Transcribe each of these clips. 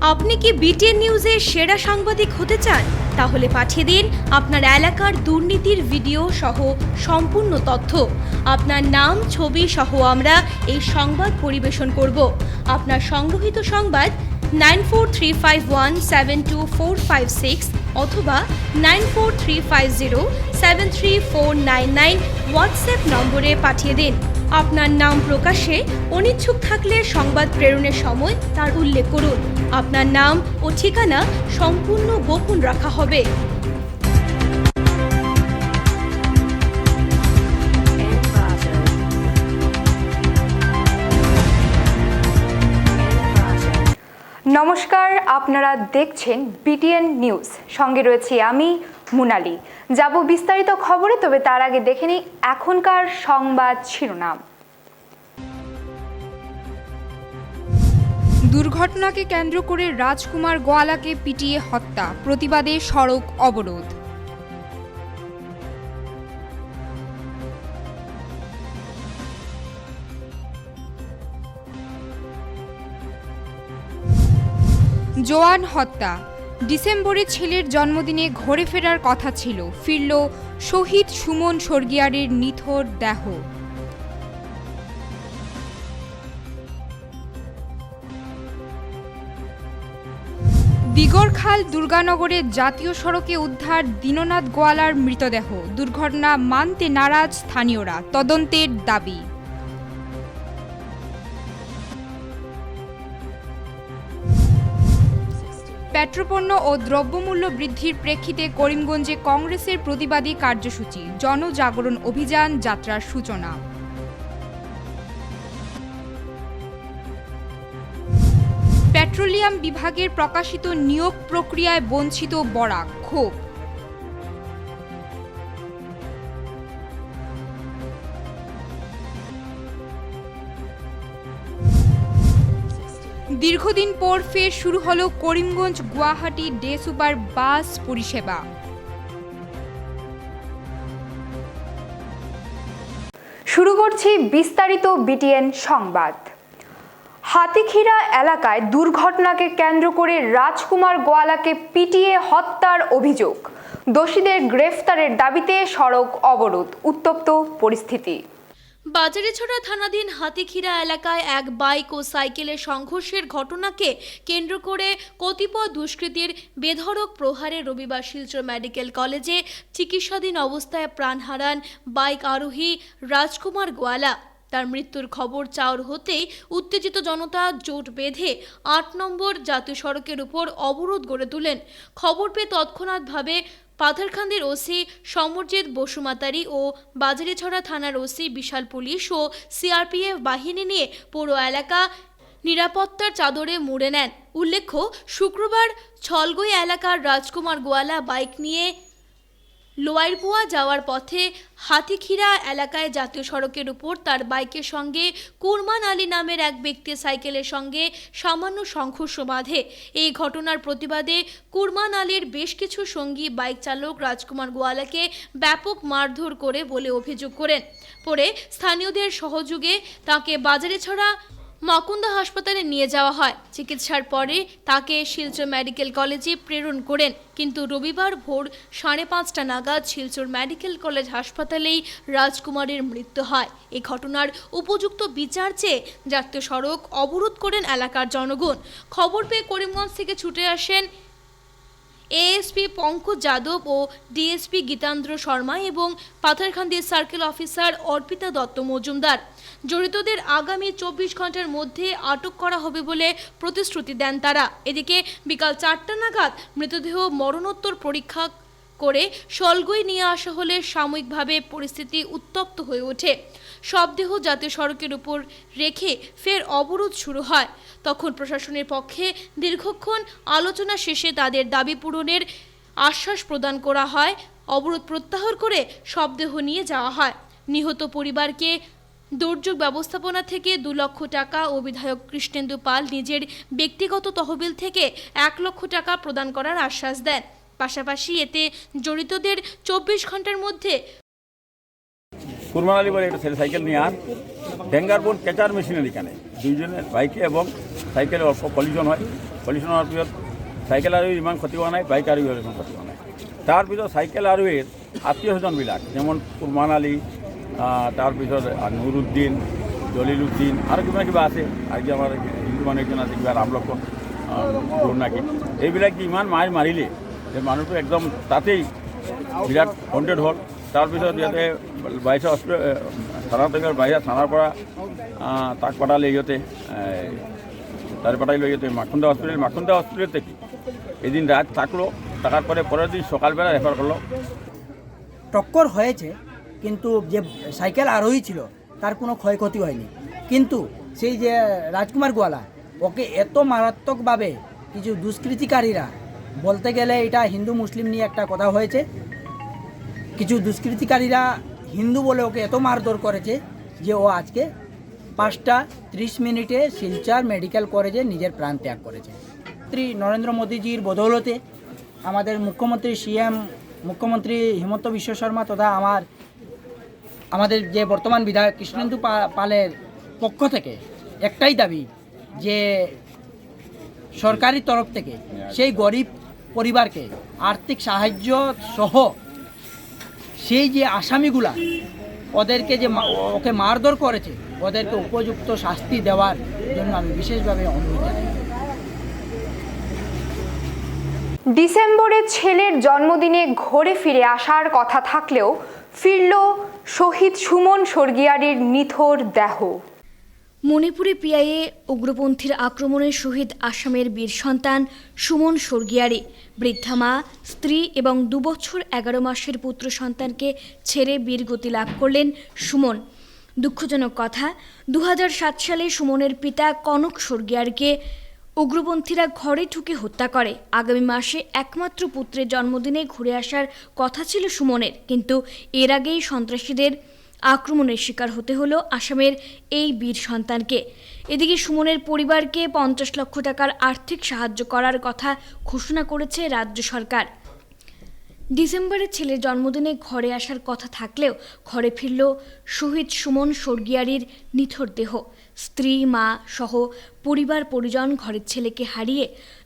আপনি কি বিটিএন নিউজের সেরা সাংবাদিক হতে চান? তাহলে পাঠিয়ে দিন আপনার এলাকার দুর্নীতির ভিডিও সহ সম্পূর্ণ তথ্য। আপনার নাম, ছবি সহ আমরা এই সংবাদ পরিবেশন করব। আপনার সংগ্রহীত সংবাদ 9435172456 অথবা 9435073499 হোয়াটসঅ্যাপ নম্বরে পাঠিয়ে দিন। আপনার নাম প্রকাশে অনিচ্ছুক থাকলে সংবাদ প্রেরণের সময় তার উল্লেখ করুন। আপনার নাম ও ঠিকানা সম্পূর্ণ গোপন রাখা হবে। নমস্কার, আপনারা দেখছেন বিটিএন নিউজ। সঙ্গে রয়েছি আমি মুনালি। যাব বিস্তারিত খবরে, তবে তার আগে দেখে নিই এখনকার সংবাদ শিরোনাম। দুর্ঘটনাকে কেন্দ্র করে রাজকুমার গোয়ালাকে পিটিয়ে হত্যা, প্রতিবাদে সড়ক অবরোধ। জোয়ান হত্যা, ডিসেম্বরে ছেলের জন্মদিনে ঘরে ফেরার কথা ছিল, ফিরল শহীদ সুমন স্বর্গিয়ারের নিথর দেহ। দিগরখাল দুর্গানগরে জাতীয় সড়কে উদ্ধার দীননাথ গোয়ালার মৃতদেহ, দুর্ঘটনা মানতে নারাজ স্থানীয়রা, তদন্তের দাবি। পেট্রোপণ্য ও দ্রব্যমূল্য বৃদ্ধির প্রেক্ষিতে করিমগঞ্জে কংগ্রেসের প্রতিবাদী কার্যসূচি, জনজাগরণ অভিযান যাত্রার সূচনা। পেট্রোলিয়াম বিভাগের প্রকাশিত নিয়োগ প্রক্রিয়ায় বঞ্চিত বরাক, ক্ষোভ। দীর্ঘদিন পর ফের শুরু হলো Karimganj Guwahati day super bus পরিষেবা। শুরু করছি বিস্তারিত বিটিএন সংবাদ। হাতিখিরা এলাকায় দুর্ঘটনাকে কেন্দ্র করে রাজকুমার গোয়ালাকে পিটিয়ে হত্যার অভিযোগ। দোষীদের গ্রেফতারের দাবিতে সড়ক অবরোধ, উত্তপ্ত পরিস্থিতি। বাজারেছড়া থানাধীন হাতিখিরা এলাকায় এক বাইক ও সাইকেলের সংঘর্ষের ঘটনাকে কেন্দ্র করে কতিপয় দুষ্কৃতীর বেধড়ক প্রহারে রবিবার শিলচর মেডিকেল কলেজে চিকিৎসাধীন অবস্থায় প্রাণ হারান বাইক আরোহী রাজকুমার গোয়ালা। তার মৃত্যুর খবর চাউর হতেই উত্তেজিত জনতা জোট বেঁধে ৮ নম্বর জাতীয় সড়কের উপর অবরোধ গড়ে তোলেন। খবর পেয়ে তৎক্ষণাৎভাবে পাথারকান্দির ওসি সমরজিৎ বসুমাতারি ও বাজারিছড়া থানার ওসি বিশাল পুলিশ ও সিআরপিএফ বাহিনী নিয়ে পুরো এলাকা নিরাপত্তার চাদরে মুড়ে নেন। উল্লেখ্য, শুক্রবার ছলগই এলাকার রাজকুমার গোয়ালা বাইক নিয়ে লোয়ারপুয়া যাওয়ার পথে হাতিখিরা এলাকায় জাতীয় সড়কের উপর তার বাইকের সঙ্গে কুরমান আলী নামের এক ব্যক্তির সাইকেলের সঙ্গে সামান্য সংঘর্ষ বাঁধে। এই ঘটনার প্রতিবাদে কুরমান আলীর বেশ কিছু সঙ্গী বাইক চালক রাজকুমার গোয়ালাকে ব্যাপক মারধর করে বলে অভিযোগ করেন। পরে স্থানীয়দের সহযোগে তাকে বাজারেছড়া মকুন্দা হাসপাতালে নিয়ে যাওয়া হয়। চিকিৎসার পরে তাকে শিলচর মেডিকেল কলেজে প্রেরণ করেন, কিন্তু রবিবার ভোর 5:30 নাগাদ শিলচর মেডিকেল কলেজ হাসপাতালেই রাজকুমারের মৃত্যু হয়। এই ঘটনার উপযুক্ত বিচার চেয়ে জাতীয় সড়ক অবরোধ করেন এলাকার জনগণ। খবর পেয়ে করিমগঞ্জ থেকে ছুটে আসেন এএসপি পঙ্কজ যাদব ও ডিএসপি গীতান্দ্র শর্মা এবং পাথারকান্দির সার্কেল অফিসার অর্পিতা দত্ত মজুমদার। জড়িতদের আগামী 24 ঘন্টার মধ্যে আটক করা হবে বলে প্রতিশ্রুতি দেন তারা। এদিকে বিকাল 4টা নাগাদ মৃতদেহ মরণোত্তর পরীক্ষা করে সলগই নিয়ে আসা হলে সাময়িকভাবে পরিস্থিতি উত্তপ্ত হয়ে ওঠে। শবদেহ জাতীয় সড়কের উপর রেখে ফের অবরোধ শুরু হয়। তখন প্রশাসনের পক্ষে দীর্ঘক্ষণ আলোচনা শেষে তাদের দাবি পূরণের আশ্বাস প্রদান করা হয়। অবরোধ প্রত্যাহার করে শবদেহ নিয়ে যাওয়া হয়। নিহত পরিবারকে দুর্যোগ ব্যবস্থাপনা থেকে 2 লক্ষ টাকা ও বিধায়ক কৃষ্ণেন্দু পাল নিজের ব্যক্তিগত তহবিল থেকে 1 লক্ষ টাকা প্রদান করার আশ্বাস দেন। পাশাপাশি এতে জড়িতদের 24 ঘন্টার মধ্যে কুরমান আলী বলে একটা সাইকেল নিয়ে আর ডেঙ্গারপুর কেচার মেশিনের এখানে দুইজনের বাইকে এবং সাইকেলে অল্প কলিশন হয়। কলিশ্যন হোৱাৰ পিছত চাইকেল আৰোহীৰ ইমান ক্ষতি হোৱা নাই, বাইক আৰোহীৰ ইমান ক্ষতি হোৱা নাই। তাৰপিছত চাইকেল আৰোহীৰ আত্মীয় স্বজনবিলাক যেমন কুৰমান আলী, তাৰপিছত নুৰুদ্দিন, জলিলুদ্দিন আৰু কিবা আছে, আজি আমাৰ হিন্দু মানুহ এজন আছে কিবা ৰামলক্ষণ দৌৰ নাকি, এইবিলাক ইমান মাৰ মাৰিলে যে মানুহটো একদম তাতেই বিৰাট কণ্টেড হ'ল। তাৰপিছত ইয়াতে বাইছা থানাৰ পৰা তাক পাঠালে ইহঁতে, তার পাঠাইলো ইহঁতে মাখুন্দা হসপিটাল থেকে এদিন রাত থাকলো, থাকার পরের দিন সকালবেলা রেফার করলো। টক্কর হয়েছে, কিন্তু যে সাইকেল আরোহী ছিল তার কোনো ক্ষয়ক্ষতি হয়নি, কিন্তু সেই যে রাজকুমার গোয়ালা ওকে এত মারাত্মকভাবে কিছু দুষ্কৃতিকারীরা, বলতে গেলে এটা হিন্দু মুসলিম নিয়ে একটা কথা হয়েছে, কিছু দুষ্কৃতিকারীরা হিন্দু বলে ওকে এত মারধর করেছে যে ও আজকে 5:30 শিলচর মেডিকেল কলেজে নিজের প্রাণ ত্যাগ করেছে। নরেন্দ্র মোদীজির বদৌলতে আমাদের মুখ্যমন্ত্রী মুখ্যমন্ত্রী হিমন্ত বিশ্ব শর্মা তথা আমাদের যে বর্তমান বিধায়ক কৃষ্ণেন্দু পালের পক্ষ থেকে একটাই দাবি যে সরকারি তরফ থেকে সেই গরিব পরিবারকে আর্থিক সাহায্য সহ সেই যে আসামিগুলা ওদেরকে যে ওকে মারধর করেছে ওদেরকে উপযুক্ত শাস্তি দেওয়ার জন্য আমি বিশেষভাবে অনুরোধ জানাই। ডিসেম্বরে ছেলের জন্মদিনে ঘুরে ফিরে আসার কথা থাকলেও ফিরল শহীদ সুমন স্বর্গিয়ারির নিথর দেহ। মণিপুরে পিআইএ উগ্রপন্থীর আক্রমণে শহীদ আসামের বীর সন্তান সুমন স্বর্গিয়ারি বৃদ্ধা মা, স্ত্রী এবং 2 বছর 11 মাসের পুত্র সন্তানকে ছেড়ে বীরগতি লাভ করলেন সুমন। দুঃখজনক কথা, 2007 সালে সুমনের পিতা কনক স্বর্গিয়ারকে উগ্রপন্থীরা ঘরে ঢুকে হত্যা করে। আগামী মাসে একমাত্র পুত্রের জন্মদিনে ঘুরে আসার কথা ছিল সুমনের, কিন্তু এর আগেই সন্ত্রাসীদের আক্রমণের শিকার হতে হলো আসামের এই বীর সন্তানকে। এদিকে সুমনের পরিবারকে 50 লক্ষ টাকার আর্থিক সাহায্য করার কথা ঘোষণা করেছে রাজ্য সরকার। ডিসেম্বরে ছেলের জন্মদিনে ঘরে আসার কথা থাকলেও ঘরে ফিরল শহীদ সুমন স্বর্গিয়ারির নিথর দেহ। স্ত্রী, মা সহ পরিবার পরিজন ঘরের ছেলেকে হারিয়ে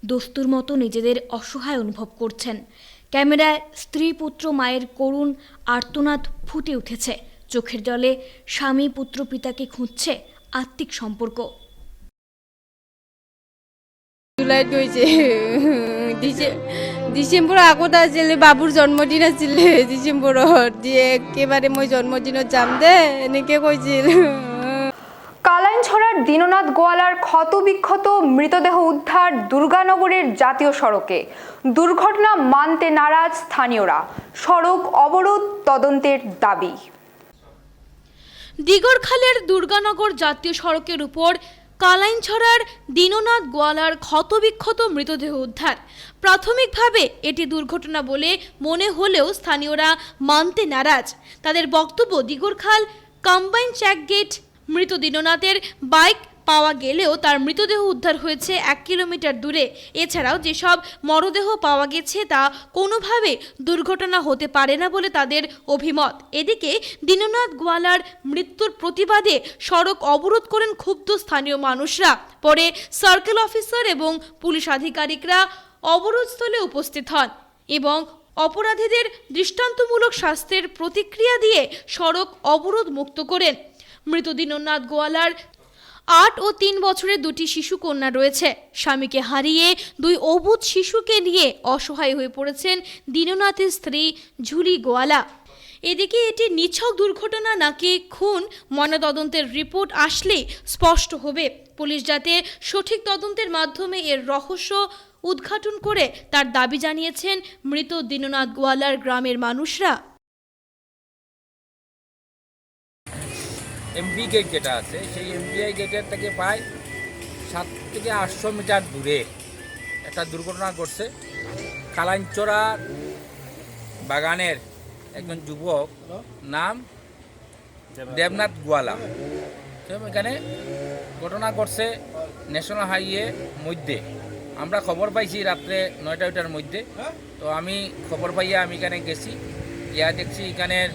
দস্তুর মতো নিজেদের অসহায় অনুভব করছেন। ক্যামেরায় স্ত্রী, পুত্র, মায়ের করুণ আর্তনাদ ফুটে উঠেছে। চোখের জলে স্বামী, পুত্র, পিতাকে খুঁজছে আত্মিক সম্পর্ক। জুলাইত গৈছে ডিসেম্বর আগত আছিলে বাবুর জন্মদিন আছিলে ডিসেম্বরত দিয়ে একেবারে মই জন্মদিনত যাম দে এনেকে কৈছিল। কালাইনছড়ার দীননাথ গোয়ালার ক্ষতবিক্ষত মৃতদেহ উদ্ধার দুর্গানগরের জাতীয় সড়কে। দুর্ঘটনা মানতে নারাজ স্থানীয়রা, সড়ক অবরোধ তদন্তের দাবি। দিগরখালের দুর্গানগর জাতীয় সড়কের উপর কালাইনছড়ার দীননাথ গোয়ালার ক্ষতবিক্ষত মৃতদেহ উদ্ধার। প্রাথমিকভাবে এটি দুর্ঘটনা বলে মনে হলেও স্থানীয়রা মানতে নারাজ। তাদের বক্তব্য, দিগরখাল কম্বাইন চেক গেট মৃত দীননাথের বাইক পাওয়া গেলেও তার মৃতদেহ উদ্ধার হয়েছে 1 কিলোমিটার দূরে। এছাড়াও যেসব মরদেহ পাওয়া গেছে তা কোনোভাবে দুর্ঘটনা হতে পারে না বলে তাদের অভিমত। এদিকে দীননাথ গোয়ালার মৃত্যুর প্রতিবাদে সড়ক অবরোধ করেন ক্ষুব্ধ স্থানীয় মানুষরা। পরে সার্কেল অফিসার এবং পুলিশ আধিকারিকরা অবরোধস্থলে উপস্থিত হন এবং অপরাধীদের দৃষ্টান্তমূলক শাস্তির প্রতিক্রিয়া দিয়ে সড়ক অবরোধ মুক্ত করেন। মৃত দীননাথ গোয়ালার 8 ও 3 বছরের 2টি শিশু কন্যা রয়েছে। স্বামীকে হারিয়ে 2 অবুঝ শিশুকে নিয়ে অসহায় হয়ে পড়েছেন দীননাথের স্ত্রী ঝুলি গোয়ালা। এদিকে এটি নিছক দুর্ঘটনা নাকি খুন, ময়নাতদন্তের রিপোর্ট আসলে স্পষ্ট হবে। পুলিশ যাতে সঠিক তদন্তের মাধ্যমে এর রহস্য উদ্ঘাটন করে তার দাবি জানিয়েছেন মৃত দীননাথ গোয়ালার গ্রামের মানুষরা। এমবি গেট যেটা আছে সেই এমবিআই গেটের থেকে প্রায় 7 থেকে 800 মিটার দূরে একটা দুর্ঘটনা ঘটছে। কালাইনছড়া বাগানের একজন যুবক নাম দেবনাথ গোয়ালা, এখানে ঘটনা ঘটছে ন্যাশনাল হাইওয়ে মধ্যে। আমরা খবর পাইছি রাত্রে 9টার মধ্যে। তো আমি খবর পাইয়া আমি এখানে গেছি, ইয়া দেখছি এখানের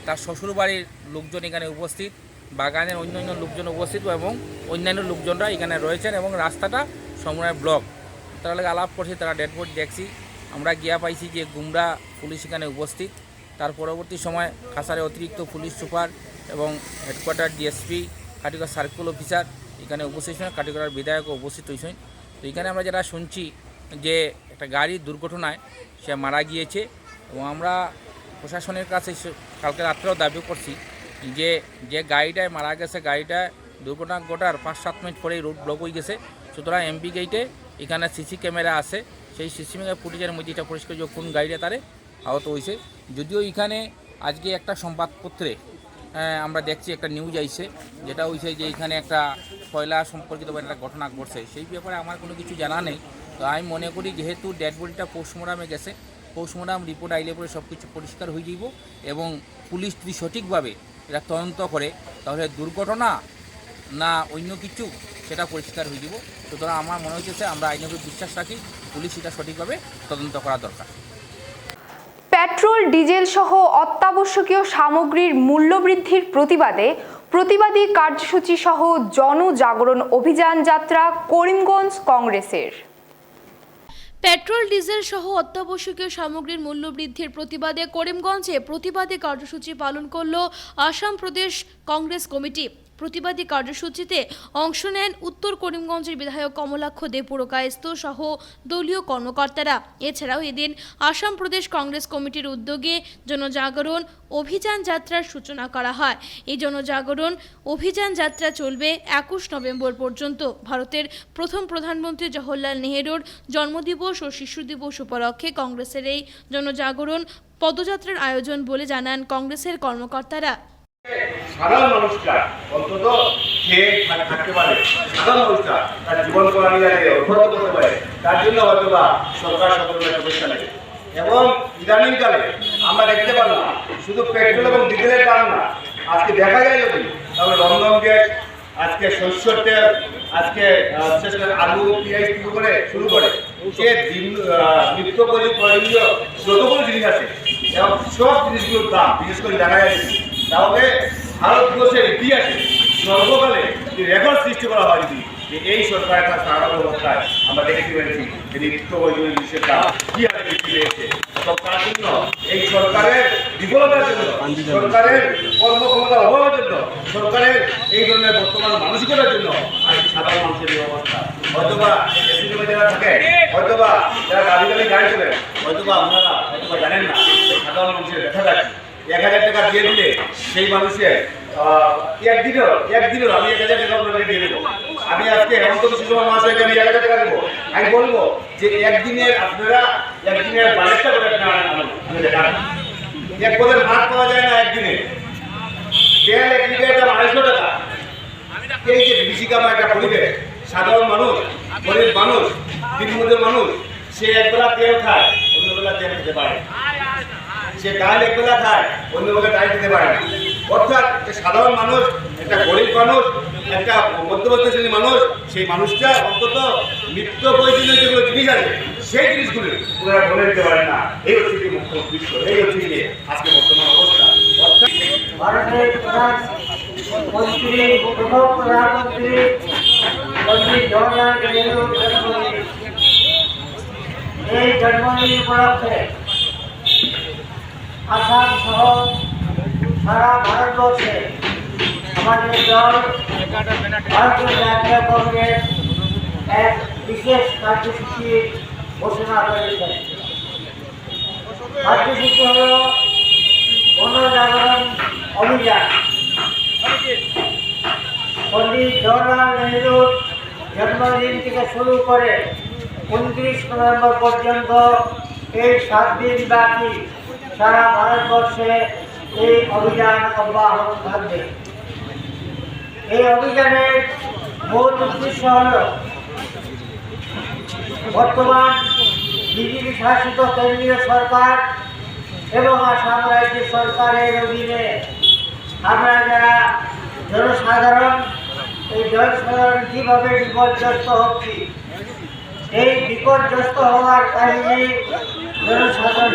তার শ্বশুরবাড়ির লোকজন এখানে উপস্থিত, বাগানের অন্যান্য লোকজন উপস্থিত এবং অন্যান্য লোকজনরা এখানে রয়েছেন এবং রাস্তাটা সম্পূর্ণ ব্লক। তারা লাগে আলাপ করছি, তারা ডেড বডি দেখছি। আমরা গিয়া পাইছি যে গুমরা পুলিশ এখানে উপস্থিত। তার পরবর্তী সময় কাছাড়ে অতিরিক্ত পুলিশ সুপার এবং headquarter DSP Katigorah circle officer এখানে উপস্থিত হয়েছেন, কাটিগড়ার বিধায়কও উপস্থিত হয়েছেন। তো এখানে আমরা যেটা শুনছি যে একটা গাড়ির দুর্ঘটনায় সে মারা গিয়েছে এবং আমরা প্রশাসনের কাছে কালকে রাত্রেও দাবি করছি যে যে গাড়িটায় মারা গেছে, গাড়িটা দুর্ঘটনা ঘটার 5-7 মিনিট পরেই রোড ব্লক হয়ে গেছে। সুতরাং এমপি গেটে এখানে সিসি ক্যামেরা আছে, সেই সিসি ফুটেজের মধ্যে এটা পরিষ্কার যে কোন গাড়িটা তারে আহত হয়েছে। যদিও এখানে আজকে একটা সংবাদপত্রে আমরা দেখছি একটা নিউজ আইছে, যেটা হয়েছে যে এখানে একটা কয়লা সম্পর্কিত একটা ঘটনা ঘটছে। সেই ব্যাপারে আমার কোনো কিছু জানা নেই। তো আমি মনে করি যেহেতু ডেড বডিটা পোস্টমর্টমে গেছে, পোস্টমর্টম রিপোর্ট আইলে পরে সব কিছু পরিষ্কার হয়ে যাব এবং পুলিশ যদি সঠিকভাবে এটা তদন্ত করে তাহলে দুর্ঘটনা না অন্য কিছু সেটা পরিষ্কার হয়ে যাব। সুতরাং আমার মনে হচ্ছে আমরা আইনের উপর বিশ্বাস রাখি, পুলিশ এটা সঠিকভাবে তদন্ত করা দরকার। পেট্রোল ডিজেল সহ অত্যাবশ্যকীয় সামগ্রীর মূল্য বৃদ্ধির প্রতিবাদী কার্যসূচি সহ জনজাগরণ অভিযান যাত্রা করিমগঞ্জ কংগ্রেসের। পেট্রোল ডিজেল সহ অত্যাবশ্যকীয় সামগ্রীর মূল্য বৃদ্ধির প্রতিবাদে করিমগঞ্জে প্রতিবাদী কার্যসূচি পালন করল আসাম প্রদেশ কংগ্রেস কমিটি। প্রতিবাদী কার্যসূচিতে অংশ নেন উত্তর করিমগঞ্জের বিধায়ক কমলাক্ষ দে পুরকায়স্থ সহ দলীয় কর্মকর্তারা। এছাড়াও এদিন আসাম প্রদেশ কংগ্রেস কমিটির উদ্যোগে জনজাগরণ অভিযান যাত্রার সূচনা করা হয়। এই জনজাগরণ অভিযান যাত্রা চলবে 21 নভেম্বর পর্যন্ত। ভারতের প্রথম প্রধানমন্ত্রী জওহরলাল নেহেরুর জন্মদিবস ও শিশু দিবস উপলক্ষে কংগ্রেসের এই জনজাগরণ পদযাত্রার আয়োজন বলে জানান কংগ্রেসের কর্মকর্তারা। সাধারণ মানুষরা অন্তত খেয়ে থাকতে পারে, সাধারণ মানুষরা তার জীবন প্রণালী অব্যাহত করতে পারে, তার জন্য হয়তো বা সরকার সকলের ব্যবস্থা নেবে। এবং ইদানিংকালে আমরা দেখতে পারলাম শুধু পেট্রোল এবং ডিজেলের দাম না, আজকে দেখা যায় যদি তাহলে রন্ধন গ্যাস, আজকে শস্যের তেল, আজকে বিশেষ করে আলু পেঁয়াজ থেকে করে শুরু করে যে নিত্য প্রয়োজনীয় যতগুলো জিনিস আছে এবং সব জিনিসগুলোর দাম বিশেষ করে দেখা যায় তাহলে ভারতবর্ষের ইতিহাসে সর্বকালে যে রেকর্ড সৃষ্টি করা হয় যদি যে এই সরকারের কাছে সাধারণ অবস্থায় আমরা দেখতে পেরেছি যে নিত্য প্রয়োজনীয় জিনিসের দাম কী হারে বৃদ্ধি পেয়েছে। এবং তার জন্য এই সরকারের বিফলতার জন্য, সরকারের কর্মক্ষমতার অভাবের জন্য, সরকারের এই ধরনের বর্তমান মানসিকতার জন্য আজকে সাধারণ মানুষের এই অবস্থা। হয়তোবা এসিডিমে যারা থাকে, হয়তোবা যারা গাড়ি গাড়ি চলেন, হয়তোবা আপনারা হয়তোবা জানেন না সাধারণ মানুষের দেখা থাকে 1000 টাকা দিয়ে দিলে সেই মানুষের একদিনের আমি 1000 টাকা আপনাকে দিয়ে দেবো। আমি আজকে হেমন্ত বিশ্ব শর্মা মহাশয়কে আমি 1000 টাকা দেবো। আমি বলবো যে একদিনের আপনারা একদিনের বাজেটটা করে দেখান। এক পদের ভাত পাওয়া যায় না একদিনে, তেল 1 লিটার দাম 250 টাকা। এই যে বিভীষিকাময় একটা পরিবেশ, সাধারণ মানুষ, গরিব মানুষ, দিনমজুর মানুষ, সে একবেলা তেল খায়, অন্যবেলা তেল খেতে পারে, সে ডাল একবেলা খায়, অন্যবেলা ডাল খেতে পারে না। অর্থাৎ সাধারণ মানুষ, একটা গরিব মানুষ, একটা মধ্যবর্তী শ্রেণীর মানুষ, সেই মানুষটা অন্তত নিত্য প্রয়োজনীয় যেগুলো জিনিস আছে সেই জিনিসগুলো ওনারা বলে দিতে পারেন না। এই হচ্ছে কি মুখ্য উদ্দেশ্য, এই হচ্ছে গিয়ে আজকে বর্তমান অবস্থা। অর্থাৎ ভারতের প্রধানমন্ত্রী, প্রথম প্রধানমন্ত্রী পণ্ডিত জওহরলাল নেহরুর জন্মদিন, এই জন্মদিন উপলক্ষে আসাম সহ সারা ভারতবর্ষে আমাদের দল ভারতীয় জাতীয় কংগ্রেস এক বিশেষ কার্যসূচি ঘোষণা করেছে। কার্যসূচি হল গণজাগরণ অভিযান। পণ্ডিত জওহরলাল নেহরুর জন্মদিন থেকে শুরু করে 29 নভেম্বর পর্যন্ত এই 7 দিন ব্যাপী সারা ভারতবর্ষে এই অভিযান অব্যাহত থাকবে। এই অভিযানের মূল উদ্দেশ্য হল বর্তমান বিজেপি শাসিত কেন্দ্রীয় সরকার এবং আসাম রাজ্য সরকারের অধীনে আমরা যারা জনসাধারণ, এই জনসাধারণ কীভাবে বিপর্যস্ত হচ্ছি, এই বিপর্যস্ত হওয়ার কাহিনী জনসাধারণ।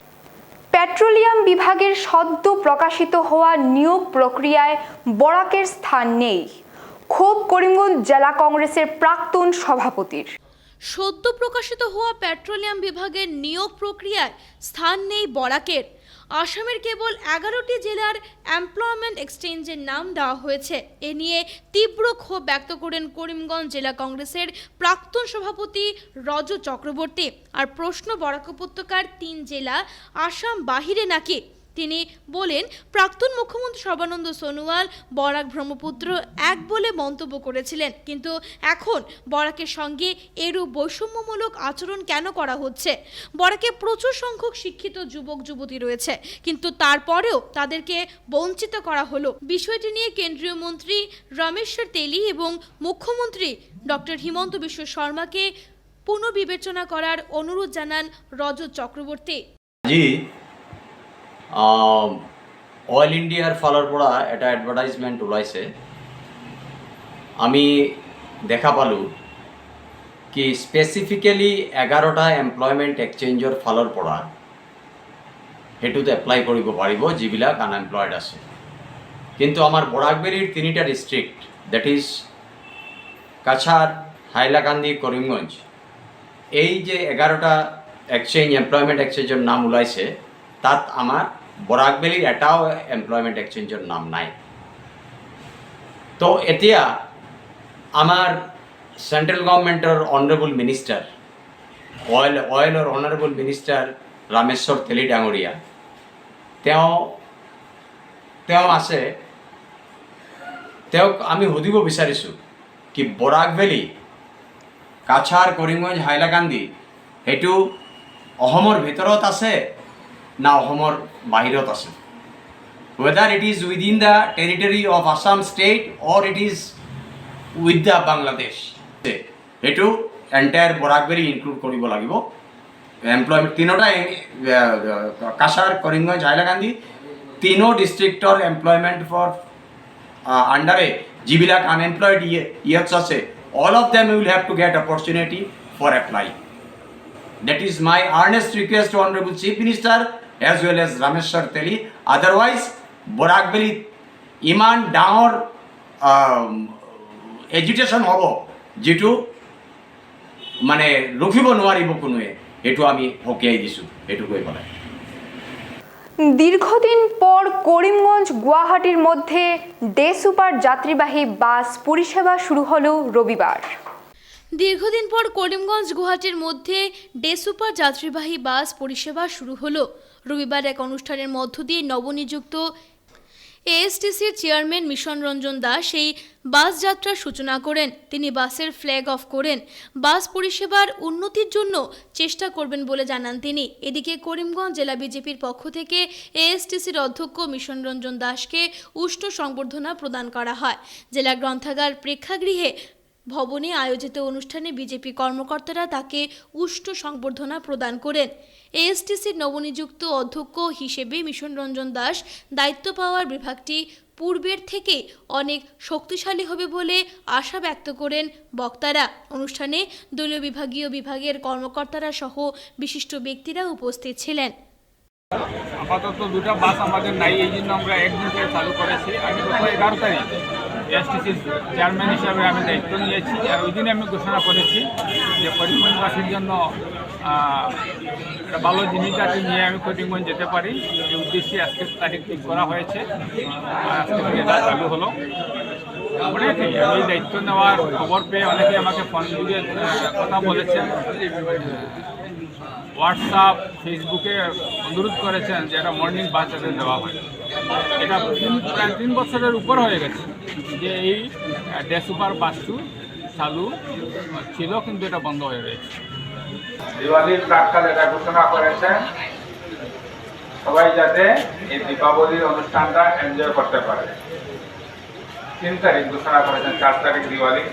পেট্রোলিয়াম বিভাগের সদ্য প্রকাশিত হওয়া নিয়োগ প্রক্রিয়ায় বরাকের স্থান নেই, ক্ষোভ করিমগঞ্জ জেলা কংগ্রেসের প্রাক্তন সভাপতির। সদ্য প্রকাশিত হওয়া পেট্রোলিয়াম বিভাগের নিয়োগ প্রক্রিয়ায় স্থান নেই বরাকের। আসামের কেবল 11টি জেলার এমপ্লয়মেন্ট এক্সচেঞ্জের নাম দেওয়া হয়েছে। এ নিয়ে তীব্র ক্ষোভ ব্যক্ত করেন করিমগঞ্জ জেলা কংগ্রেসের প্রাক্তন সভাপতি রজত চক্রবর্তী। আর প্রশ্ন, বরাক উপত্যকার 3 জেলা আসাম বাহিরে নাকি? তিনি বলেন, প্রাক্তন মুখ্যমন্ত্রী সর্বানন্দ সোনোয়াল বরাক ব্রহ্মপুত্র এক বলে মন্তব্য করেছিলেন, কিন্তু এখন বরাকের সঙ্গে এরূপ বৈষম্যমূলক আচরণ কেন করা হচ্ছে? বরাকে প্রচুর সংখ্যক শিক্ষিত যুবক যুবতী রয়েছে, কিন্তু তারপরেও তাদেরকে বঞ্চিত করা হলো। বিষয়টি নিয়ে কেন্দ্রীয় মন্ত্রী রমেশ্বর তেলি এবং মুখ্যমন্ত্রী ডক্টর হিমন্ত বিশ্ব শর্মাকে পুনর্বিবেচনা করার অনুরোধ জানান রজত চক্রবর্তী। অয়েল ইন্ডিয়ার ফালার পড়া এটা অ্যাডভার্টাইজমেন্ট ওলাইছে, আমি দেখা পালো কি স্পেসিফিক্যালি 11টা এমপ্লয়মেন্ট এক্সচেঞ্জৰ ফালৰ পৰা সেইটোত এপ্লাই কৰিব পাৰিব যিবিলাক আনএমপ্লয়েড আছে। কিন্তু আমাৰ বৰাকবেৰীৰ 3টা district, that is Cachar, Hailakandi, Karimganj, এই যে 11টা এক্সচেঞ্জ এমপ্লয়মেন্ট এক্সচেঞ্জৰ নাম ওলাইছে, তাত আমাৰ বৰাকবেলীৰ এটাও এমপ্লয়মেন্ট এক্সচেঞ্জৰ নাম নাই। তো এতিয়া আমাৰ সেন্ট্রেল গভর্নমেন্টের অনারেবল মিনিস্টার অয়েলৰ অনারেবল মিনিস্টার ৰামেশ্বৰ তেলী ডাঙৰীয়া তেওঁ আছে। তেওঁক আমি সুধিব বিচাৰিছোঁ কি বৰাক ভেলী, কাছাৰ, কৰিমগঞ্জ, হাইলাকান্দি সেইটো অসমৰ ভিতৰত আছে না অসমৰ বাহিৰত আছে? whether it is within the territory of Assam state or it is with the Bangladesh, এইটো এণ্টায়াৰ বৰাকবেৰী ইনক্লুড কৰিব লাগিব। এমপ্লয়মেণ্ট 3টা কাছাৰ, কৰিমগঞ্জ, হাইলাকান্দি 3 ডিষ্ট্ৰিক্টৰ এমপ্লয়মেণ্ট ফৰ আণ্ডাৰে যিবিলাক আনএমপ্লয়েড ইয়থছ আছে, all of them will have to get opportunity for applying. That is my earnest request to Honorable Chief Minister as well as Rameshwar Teli. Otherwise, বৰাকবেলী ইমান ডাঙৰ এজিটেশ্যন হ'ব যিটো মানে ৰখিব নোৱাৰিব কোনোৱে, এইটো আমি সকীয়াই দিছোঁ, এইটো কৈ পেলাই। দীর্ঘদিন পর করিমগঞ্জ গুয়াহাটির মধ্যে ডে সুপার যাত্রীবাহী বাস পরিষেবা শুরু হলো রবিবার। দীর্ঘদিন পর করিমগঞ্জ গুয়াহাটির মধ্যে ডে সুপার যাত্রীবাহী বাস পরিষেবা শুরু হলো। রবিবার এক অনুষ্ঠানের মধ্য দিয়ে নবনিযুক্ত এএসটিসির চেয়ারম্যান মিশন রঞ্জন দাস এই বাস যাত্রার সূচনা করেন। তিনি বাসের ফ্ল্যাগ অফ করেন। বাস পরিষেবার উন্নতির জন্য চেষ্টা করবেন বলে জানান তিনি। এদিকে করিমগঞ্জ জেলা বিজেপির পক্ষ থেকে এএসটিসির অধ্যক্ষ মিশন রঞ্জন দাসকে উষ্ণ সংবর্ধনা প্রদান করা হয়। জেলা গ্রন্থাগার প্রেক্ষাগৃহে ভবনে আয়োজিত অনুষ্ঠানে বিজেপি কর্মকর্তারা তাকে উষ্ণ সংবর্ধনা প্রদান করেন। এএসটিসির নবনিযুক্ত অধ্যক্ষ হিসেবে মিশন রঞ্জন দাস দায়িত্ব পাওয়ার বিভাগটি পূর্বের থেকে অনেক শক্তিশালী হবে বলে আশা ব্যক্ত করেন বক্তারা। অনুষ্ঠানে দলীয় বিভাগের কর্মকর্তারা সহ বিশিষ্ট ব্যক্তিরা উপস্থিত ছিলেন। আপাতত 2টা বাস আমাদের নাই, এই জন্য আমরা একদিন থেকে চালু করেছি। আমি গত 11 তারিখ এএসটিসির চেয়ারম্যান হিসাবে আমি দায়িত্ব নিয়েছি, আর ওই দিনে আমি ঘোষণা করেছি যে করিমগঞ্জবাসীর জন্য একটা ভালো জিনিসটাকে নিয়ে আমি করিমগঞ্জ যেতে পারি। এই উদ্দেশ্যে আজকের তারিখ ঠিক করা হয়েছে, আজকে থেকে এটা চালু হলো। অনেকেই আমি দায়িত্ব নেওয়ার খবর পেয়ে অনেকেই আমাকে ফোন দিয়ে কথা বলেছেন, হোয়াটসঅ্যাপ, ফেসবুকে অনুরোধ করেছেন যে এটা মর্নিং বাস যাতে দেওয়া হয়। এটা প্রায় 3 বছরের উপর হয়ে গেছে যে এই ডে সুপার বাসটু চালু ছিল, কিন্তু এটা বন্ধ হয়ে রয়েছে। দিওয়ালির প্রাক্কালে এটা ঘোষণা করেছেন সবাই যাতে এই দীপাবলির অনুষ্ঠানটা এনজয় করতে পারে। 3 তারিখ ঘোষণা করেছেন, 4 তারিখ দিওয়ালি।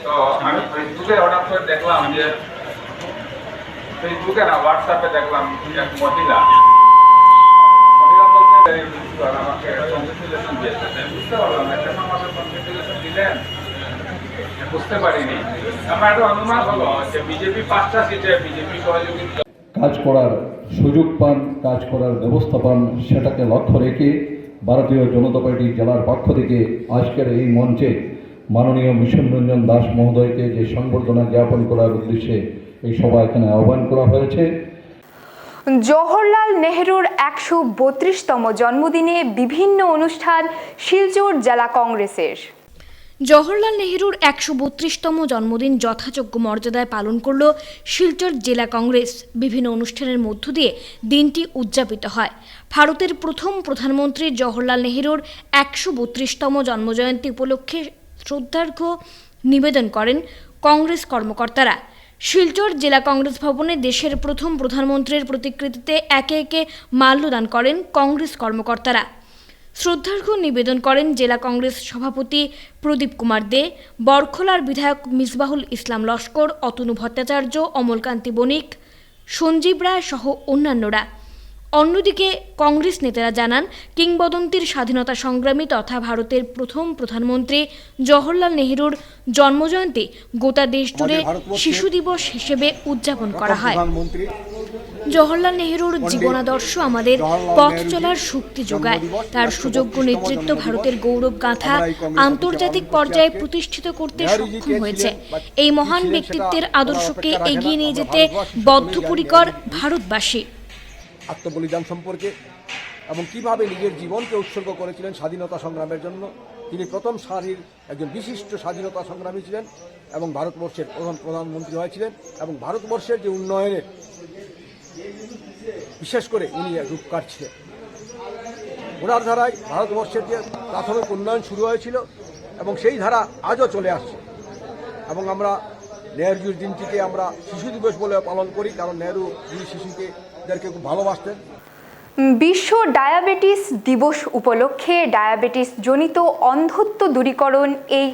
তো আমি ফেসবুকে হঠাৎ করে দেখলাম যে ফেসবুকে না হোয়াটসঅ্যাপে দেখলাম এক মহিলা বলতে আমাকে কংগ্রেচুলেশন দিয়েছে। বুঝতে পারলাম না কেন আমাকে কংগ্রেচুলেশন দিলেন, বুঝতে পারিনি। আমার একটা অনুমান হলো যে বিজেপি 5টা সিটে বিজেপি সহযোগিতা কাজ করার সুযোগ পান, কাজ করার ব্যবস্থা পান, সেটাকে লক্ষ্য রেখে ভারতীয় জনতা পার্টি জেলার পক্ষ থেকে আজকের এই মঞ্চে মাননীয় মিশন রঞ্জন দাস মহোদয়কে যে সংবর্ধনা জ্ঞাপন করার উদ্দেশ্যে এই সভা এখানে আহ্বান করা হয়েছে। জওহরলাল নেহরুর ১৩২তম জন্মদিনে বিভিন্ন অনুষ্ঠান শিলচর জেলা কংগ্রেসের। জওহরলাল নেহরুর ১৩২তম জন্মদিন যথাযোগ্য মর্যাদায় পালন করল শিলচর জেলা কংগ্রেস। বিভিন্ন অনুষ্ঠানের মধ্য দিয়ে দিনটি উদযাপিত হয়। ভারতের প্রথম প্রধানমন্ত্রী জওহরলাল নেহরুর ১৩২তম জন্মজয়ন্তী উপলক্ষে শ্রদ্ধার্ঘ্য নিবেদন করেন কংগ্রেস কর্মকর্তারা। শিলচর জেলা কংগ্রেস ভবনে দেশের প্রথম প্রধানমন্ত্রীর প্রতিকৃতিতে একে একে মাল্যদান করেন কংগ্রেস কর্মকর্তারা। শ্রদ্ধার্ঘ্য নিবেদন করেন জেলা কংগ্রেস সভাপতি প্রদীপ কুমার দে, বরখলার বিধায়ক মিসবাহুল ইসলাম লস্কর, অতনু ভট্টাচার্য, অমলকান্তি বণিক, সঞ্জীব রায় সহ অন্যান্যরা। অন্যদিকে কংগ্রেস নেতারা জানান, কিংবদন্তির স্বাধীনতা সংগ্রামী তথা ভারতের প্রথম প্রধানমন্ত্রী জওহরলাল নেহরুর জন্মজয়ন্তী গোটা দেশ জুড়ে শিশু দিবস হিসেবে উদযাপন করা হয়। জওহরলাল নেহরুর জীবনাদর্শ আমাদের পথ চলার শক্তি যোগায়। তার সুযোগ্য নেতৃত্ব ভারতের গৌরব গাথা আন্তর্জাতিক পর্যায়ে প্রতিষ্ঠিত করতে সক্ষম হয়েছে। এই মহান ব্যক্তিত্বের আদর্শকে এগিয়ে নিয়ে যেতে বদ্ধপরিকর ভারতবাসী। আত্মবলিদান সম্পর্কে এবং কিভাবে নিজের জীবনকে উৎসর্গ করেছিলেন স্বাধীনতা সংগ্রামের জন্য। তিনি প্রথম সারির একজন বিশিষ্ট স্বাধীনতা সংগ্রামী ছিলেন এবং ভারতবর্ষের প্রথম প্রধানমন্ত্রী হয়েছিলেন এবং ভারতবর্ষের যে উন্নয়নের বিশেষ করে উনি রূপকার ছিলেন। ওনার ধারায় ভারতবর্ষের যে প্রাথমিক উন্নয়ন শুরু হয়েছিল এবং সেই ধারা আজও চলে আসছে এবং আমরা নেহরুর দিনটিকে আমরা শিশু দিবস বলে পালন করি, কারণ নেহরু শিশুদেরকে খুব ভালোবাসতেন। বিশ্ব ডায়াবেটিস দিবস উপলক্ষে ডায়াবেটিস জনিত অন্ধত্ব দূরীকরণ এই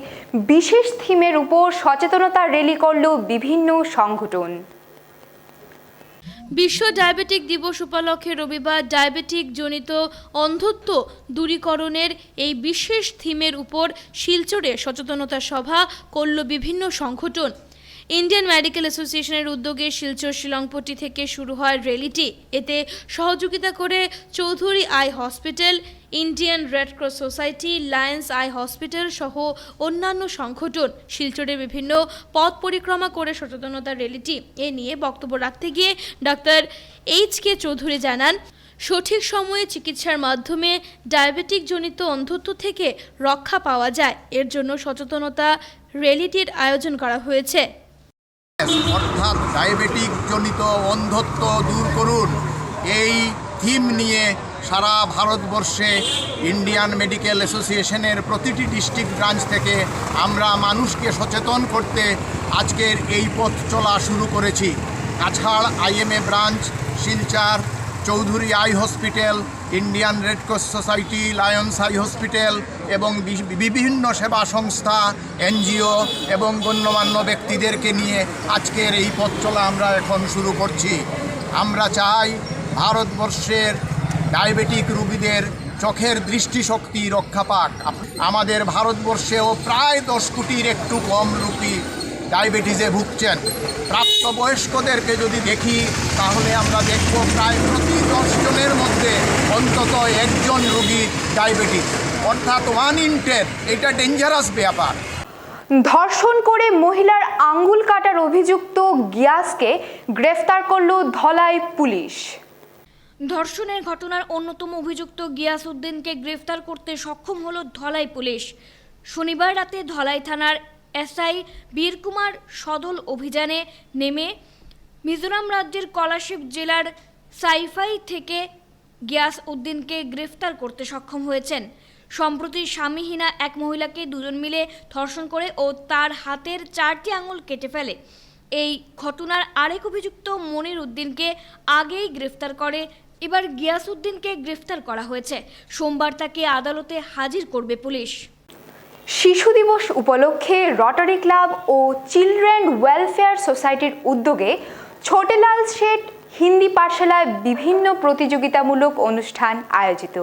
বিশেষ থিমের উপর সচেতনতা র্যালি করল বিভিন্ন সংগঠন। বিশ্ব ডায়াবেটিক দিবস উপলক্ষে রবিবার ডায়াবেটিক জনিত অন্ধত্ব দূরীকরণের এই বিশেষ থিমের উপর শিলচরে সচেতনতা সভা করল বিভিন্ন সংগঠন। ইন্ডিয়ান মেডিকেল অ্যাসোসিয়েশনের উদ্যোগে শিলচর শিলংপট্টি থেকে শুরু হয় র্যালিটি। এতে সহযোগিতা করে Chowdhury eye hospital, Indian red cross society, Lions eye hospital সহ অন্যান্য সংগঠন। শিলচরের বিভিন্ন পথ পরিক্রমা করে সচেতনতা র্যালিটি এ নিয়ে বক্তব্য রাখতে গিয়ে ডাক্তার এইচ.কে চৌধুরী জানান, সঠিক সময়ে চিকিৎসার মাধ্যমে ডায়াবেটিক জনিত অন্ধত্ব থেকে রক্ষা পাওয়া যায়। এর জন্য সচেতনতা র্যালিটির আয়োজন করা হয়েছে। অর্থাৎ ডায়াবেটিক জনিত অন্ধত্ব দূর করুন, এই থিম নিয়ে সারা ভারতবর্ষে ইন্ডিয়ান মেডিকেল অ্যাসোসিয়েশনের প্রতিটি ডিস্ট্রিক্ট ব্রাঞ্চ থেকে আমরা মানুষকে সচেতন করতে আজকের এই পথ চলা শুরু করেছি। Cachar IMA branch, Silchar Chowdhury eye hospital, Indian red cross society, Lions eye hospital এবং বিভিন্ন সেবা সংস্থা, এনজিও এবং গণ্যমান্য ব্যক্তিদেরকে নিয়ে আজকের এই পথ চলা আমরা এখন শুরু করছি। আমরা চাই ভারতবর্ষের ডায়াবেটিক রোগীদের চোখের দৃষ্টিশক্তি রক্ষা পাক। আমাদের ভারতবর্ষেও প্রায় 10 কোটির একটু কম রোগী ডায়াবেটিসে ভুগছেন। প্রাপ্তবয়স্কদেরকে যদি দেখি তাহলে আমরা দেখব প্রায় প্রতি 10 জনের মধ্যে অন্তত একজন রোগী ডায়াবেটিস, অর্থাৎ 1 in 10। এটা ডেঞ্জারাস ব্যাপার। ধর্ষণ করে মহিলার আঙ্গুল কাটার অভিযুক্ত গিয়াসকে গ্রেফতার করল ধলাই পুলিশ। ধর্ষণের ঘটনার অন্যতম অভিযুক্ত গিয়াস উদ্দিনকে গ্রেফতার করতে সক্ষম হল ধলাই পুলিশ। শনিবার রাতে ধলাই থানার এসআই বীরকুমার সদল অভিযানে নেমে মিজোরাম রাজ্যের কলাশিব জেলার সাইফাই থেকে গিয়াস উদ্দিনকে গ্রেফতার করতে সক্ষম হয়েছেন। সম্প্রতি স্বামীহীনা এক মহিলাকে দুজন মিলে ধর্ষণ করে ও তার হাতের 4টি আঙুল কেটে ফেলে। এই ঘটনার আরেক অভিযুক্ত মনির উদ্দিনকে আগেই গ্রেফতার করে, এবার গিয়াস উদ্দিনকে গ্রেফতার করা হয়েছে। সোমবার তাকে আদালতে হাজির করবে পুলিশ। শিশু দিবস উপলক্ষে রটারি ক্লাব ও চিলড্রেন ওয়েলফেয়ার সোসাইটির উদ্যোগে ছোটেলাল শেঠ হিন্দি পাঠশালায় বিভিন্ন প্রতিযোগিতামূলক অনুষ্ঠান আয়োজিত।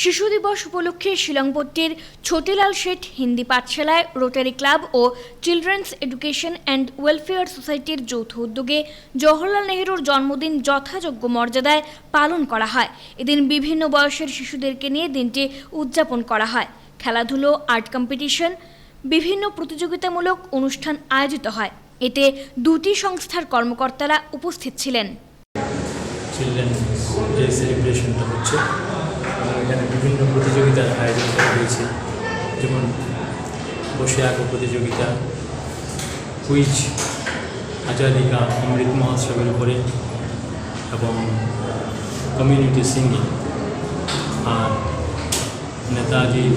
শিশু দিবস উপলক্ষে শিলংপট্টির ছোটেলাল শেঠ হিন্দি পাঠশালায় রোটারি ক্লাব ও চিলড্রেন্স এডুকেশন অ্যান্ড ওয়েলফেয়ার সোসাইটির যৌথ উদ্যোগে জওহরলাল নেহরুর জন্মদিন যথাযোগ্য মর্যাদায় পালন করা হয়। এদিন বিভিন্ন বয়সের শিশুদেরকে নিয়ে দিনটি উদযাপন করা হয়। খেলাধুলো, আর্ট কম্পিটিশন, বিভিন্ন প্রতিযোগিতামূলক অনুষ্ঠান আয়োজিত হয়। এতে দুটি সংস্থার কর্মকর্তারা উপস্থিত ছিলেন। চিলড্রেন ডে সেলিব্রেশনটা হচ্ছে এবং এখানে বিভিন্ন প্রতিযোগিতার আয়োজন করা হয়েছে, যেমন বসে আঁকো প্রতিযোগিতা, কুইজ, আজাদি কা অমৃত মহোৎসবের উপরে এবং কমিউনিটি সিঙ্গিং। আর নেতাজির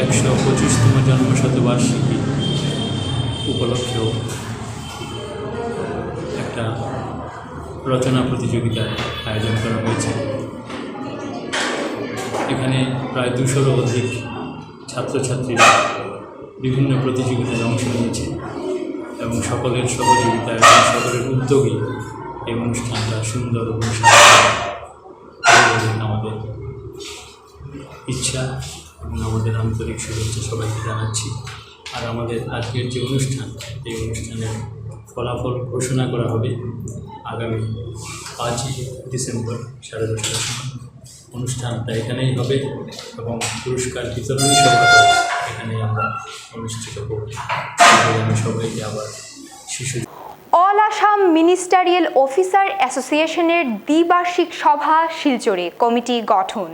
125তম জন্মশতবার্ষিকী উপলক্ষেও একটা রচনা প্রতিযোগিতার আয়োজন করা হয়েছে। এখানে প্রায় 200-রও অধিক ছাত্রছাত্রীরা বিভিন্ন প্রতিযোগিতায় অংশ নিয়েছে এবং সকলের সহযোগিতা এবং সকলের উদ্যোগে এই অনুষ্ঠানটা সুন্দর এবং আমাদের ইচ্ছা এবং আমাদের আন্তরিক শুভেচ্ছা সবাইকে জানাচ্ছি। আর আমাদের আজকের যে অনুষ্ঠান, এই অনুষ্ঠানের ফলাফল ঘোষণা করা হবে আগামী 5ই ডিসেম্বর 10:30টার সময়। অনুষ্ঠানটা এখানেই হবে এবং পুরস্কার বিতরণী সভাটা এখানেই আমরা অনুষ্ঠিত করব। আমি সবাইকে আবার শিশু অল আসাম মিনিস্টারিয়াল অফিসার অ্যাসোসিয়েশনের দ্বিবার্ষিক সভা শিলচরে, কমিটি গঠন।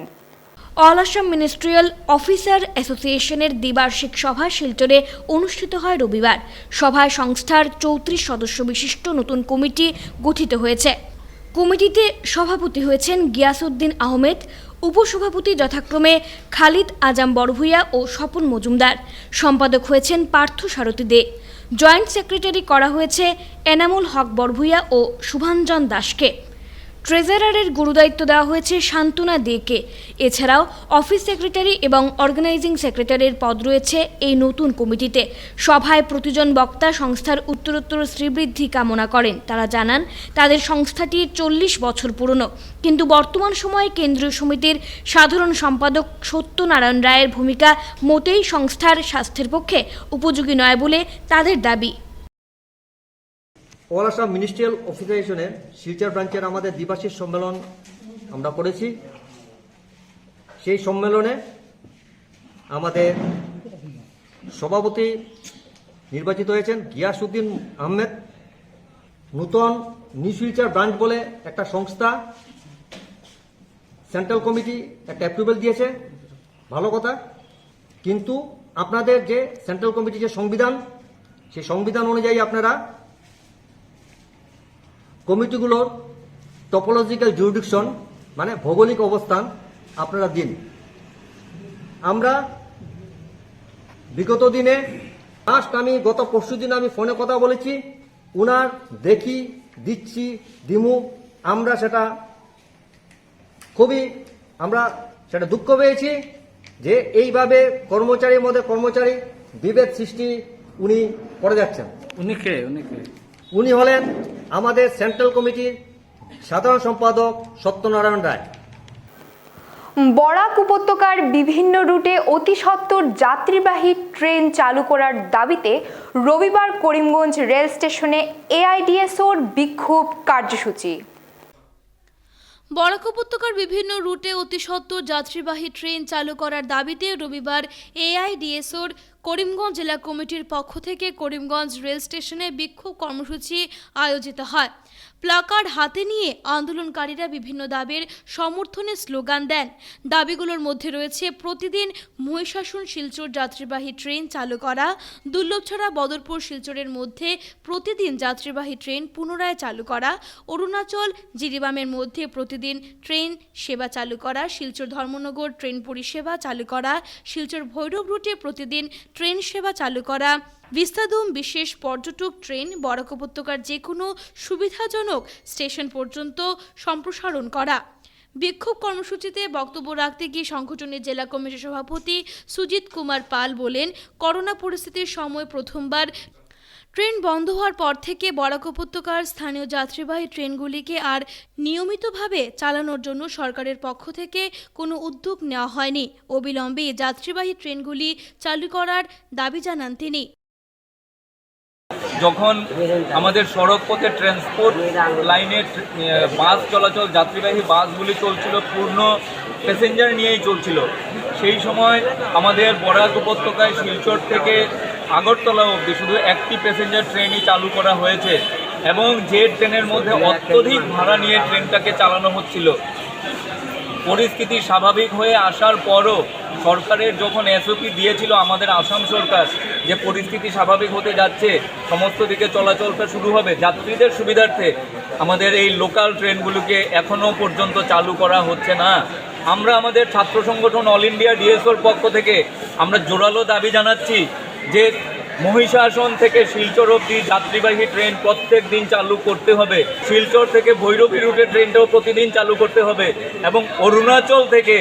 অল আসাম মিনিস্ট্রিয়াল অফিসার অ্যাসোসিয়েশনের দ্বিবার্ষিক সভা শিলচরে অনুষ্ঠিত হয় রবিবার। সভায় সংস্থার 34 সদস্য বিশিষ্ট নতুন কমিটি গঠিত হয়েছে। কমিটিতে সভাপতি হয়েছেন গিয়াসউদ্দিন আহমেদ, উপসভাপতি যথাক্রমে খালিদ আজম বড়ভূইয়া ও স্বপন মজুমদার, সম্পাদক হয়েছেন পার্থ সারথী দে, জয়েন্ট সেক্রেটারি করা হয়েছে এনামুল হক বড়ভূইয়া ও শুভাঞ্জন দাসকে, ট্রেজারারের গুরুদায়িত্ব দেওয়া হয়েছে শান্তনা দেকে। এছাড়াও অফিস সেক্রেটারি এবং অর্গানাইজিং সেক্রেটারির পদ রয়েছে এই নতুন কমিটিতে। সভায় প্রতিজন বক্তা সংস্থার উত্তরোত্তর শ্রীবৃদ্ধি কামনা করেন। তারা জানান তাদের সংস্থাটি 40 বছর পুরনো, কিন্তু বর্তমান সময়ে কেন্দ্রীয় সমিতির সাধারণ সম্পাদক সত্যনারায়ণ রায়ের ভূমিকা মোটেই সংস্থার স্বাস্থ্যের পক্ষে উপযোগী নয় বলে তাদের দাবি। অল আসাম মিনিস্ট্রিয়াল অফিসারেশনের শিলচর ব্রাঞ্চের আমাদের দ্বিবার্ষিক সম্মেলন আমরা করেছি। সেই সম্মেলনে আমাদের সভাপতি নির্বাচিত হয়েছেন গিয়াসউদ্দিন আহমেদ। নূতন নিউ শিলচর ব্রাঞ্চ বলে একটা সংস্থা, সেন্ট্রাল কমিটি একটা অ্যাপ্রুভেল দিয়েছে, ভালো কথা। কিন্তু আপনাদের যে সেন্ট্রাল কমিটি যে সংবিধান, সেই সংবিধান অনুযায়ী আপনারা কমিটিগুলোর টপোলজিক্যাল জুরিডিকশন মানে ভৌগোলিক অবস্থান আপনারা দিন। আমরা বিগত দিনে গত পরশু দিন আমি ফোনে কথা বলেছি, উনার দেখি দিচ্ছি দিমু, আমরা সেটা দুঃখ পেয়েছি যে এইভাবে কর্মচারীর মধ্যে কর্মচারী বিভেদ সৃষ্টি উনি করে যাচ্ছেন। উনি হলেন আমাদের সেন্ট্রাল কমিটির সাধারণ সম্পাদক সত্যনারায়ণ রায়। বরাক উপত্যকার বিভিন্ন রুটে অতি সত্বর যাত্রীবাহী ট্রেন চালু করার দাবিতে রবিবার করিমগঞ্জ রেল স্টেশনে এআইডিএসওর বিক্ষোভ কার্যসূচি। বরাক উপত্যকার বিভিন্ন রুটে অতি সত্বর যাত্রীবাহী ট্রেন চালু করার দাবিতে রবিবার এআইডিএসওর করিমগঞ্জ জেলা কমিটির পক্ষ থেকে করিমগঞ্জ রেল স্টেশনে বিক্ষোভ কর্মসূচি আয়োজিত হয়। প্লাকার্ড হাতে নিয়ে আন্দোলনকারীরা বিভিন্ন দাবির সমর্থনে স্লোগান দেন। দাবিগুলোর মধ্যে রয়েছে প্রতিদিন মহিষাসন শিলচর যাত্রীবাহী ট্রেন চালু করা, দুর্লভছড়া বদরপুর শিলচরের মধ্যে প্রতিদিন যাত্রীবাহী ট্রেন পুনরায় চালু করা, অরুণাচল জিরিবামের মধ্যে প্রতিদিন ট্রেন সেবা চালু করা, শিলচর ধর্মনগর ট্রেন পরিষেবা চালু করা, শিলচর ভৈরব রুটে প্রতিদিন ট্রেন সেবা চালু করা, বিস্তাদুম বিশেষ পর্যটক ট্রেন বরাক উপত্যকার যে কোনো সুবিধাজনক স্টেশন পর্যন্ত সম্প্রসারণ করা। বিক্ষোভ কর্মসূচিতে বক্তব্য রাখতে গিয়ে সংগঠনের জেলা কমিটির সভাপতি সুজিত কুমার পাল বলেন, করোনা পরিস্থিতির সময় প্রথমবার ট্রেন বন্ধ হওয়ার পর থেকে বরাক উপত্যকার স্থানীয় যাত্রীবাহী ট্রেনগুলিকে আর নিয়মিতভাবে চালানোর জন্য সরকারের পক্ষ থেকে কোনো উদ্যোগ নেওয়া হয়নি। অবিলম্বে যাত্রীবাহী ট্রেনগুলি চালু করার দাবি জানান তিনি। যখন আমাদের সড়ক পথে ট্রান্সপোর্ট লাইনে বাস চলাচল, যাত্রীবাহী বাসগুলি চলছিল, পূর্ণ প্যাসেঞ্জার নিয়েই চলছিল, সেই সময় আমাদের বরাক উপত্যকায় শিলচর থেকে আগরতলা অবধি শুধু একটি প্যাসেঞ্জার ট্রেনই চালু করা হয়েছে এবং যে ট্রেনের মধ্যে অত্যধিক ভাড়া নিয়ে ট্রেনটাকে চালানো হচ্ছিল। পরিস্থিতি স্বাভাবিক হয়ে আসার পরও সরকারের যখন এসওপি দিয়েছিল আমাদের আসাম সরকার যে পরিস্থিতি স্বাভাবিক হতে যাচ্ছে, সমস্ত দিকে চলাচলটা শুরু হবে, যাত্রীদের সুবিধার্থে আমাদের এই লোকাল ট্রেনগুলোকে এখনও পর্যন্ত চালু করা হচ্ছে না। আমরা আমাদের ছাত্র সংগঠন অল ইন্ডিয়া ডিএসওর পক্ষ থেকে আমরা জোরালো দাবি জানাচ্ছি যে মহিষাসন থেকে শিলচর অবধি যাত্রীবাহী ট্রেন প্রত্যেক দিন চালু করতে হবে, শিলচর থেকে ভৈরবী রুটের ট্রেনটাও প্রতিদিন চালু করতে হবে এবং অরুণাচল থেকে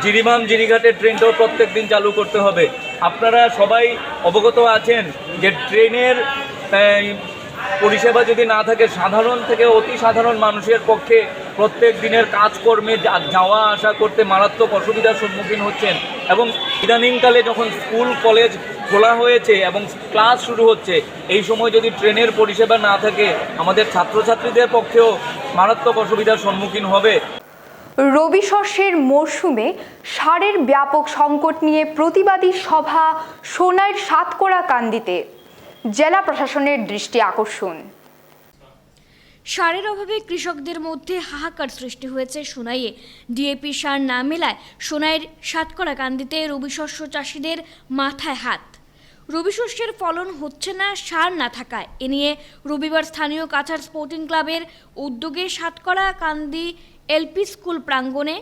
জিরিমাম জিরিঘাটের ট্রেনটাও প্রত্যেক দিন চালু করতে হবে। আপনারা সবাই অবগত আছেন যে ট্রেনের পরিষেবা যদি না থাকে সাধারণ থেকে অতি সাধারণ মানুষের পক্ষে প্রত্যেক দিনের কাজকর্মে যাওয়া আসা করতে মারাত্মক অসুবিধার সম্মুখীন হচ্ছেন এবং ইদানিংকালে যখন স্কুল কলেজ খোলা হয়েছে এবং ক্লাস শুরু হচ্ছে, এই সময় যদি ট্রেনের পরিষেবা না থাকে আমাদের ছাত্রছাত্রীদের পক্ষেও মারাত্মক অসুবিধার সম্মুখীন হবে। রবি শস্যের মরশুমে সারের ব্যাপক সংকট নিয়ে প্রতিবাদী সভা সোনাইর সাতকড়াকান্দিতে, জেলা প্রশাসনের দৃষ্টি আকর্ষণ। সারের অভাবে কৃষকদের মধ্যে হাহাকার সৃষ্টি হয়েছে সোনাইয়ে। ডিএপি সার না মেলায় সোনাইয়ের সাতকড়াকান্দিতে রবি শস্য চাষিদের মাথায় হাত। রবি শস্যের ফলন হচ্ছে না সার না থাকায়। এ নিয়ে রবিবার স্থানীয় কাছাড় স্পোর্টিং ক্লাবের উদ্যোগে সাতকড়াকান্দি এলপি স্কুল প্রাঙ্গণে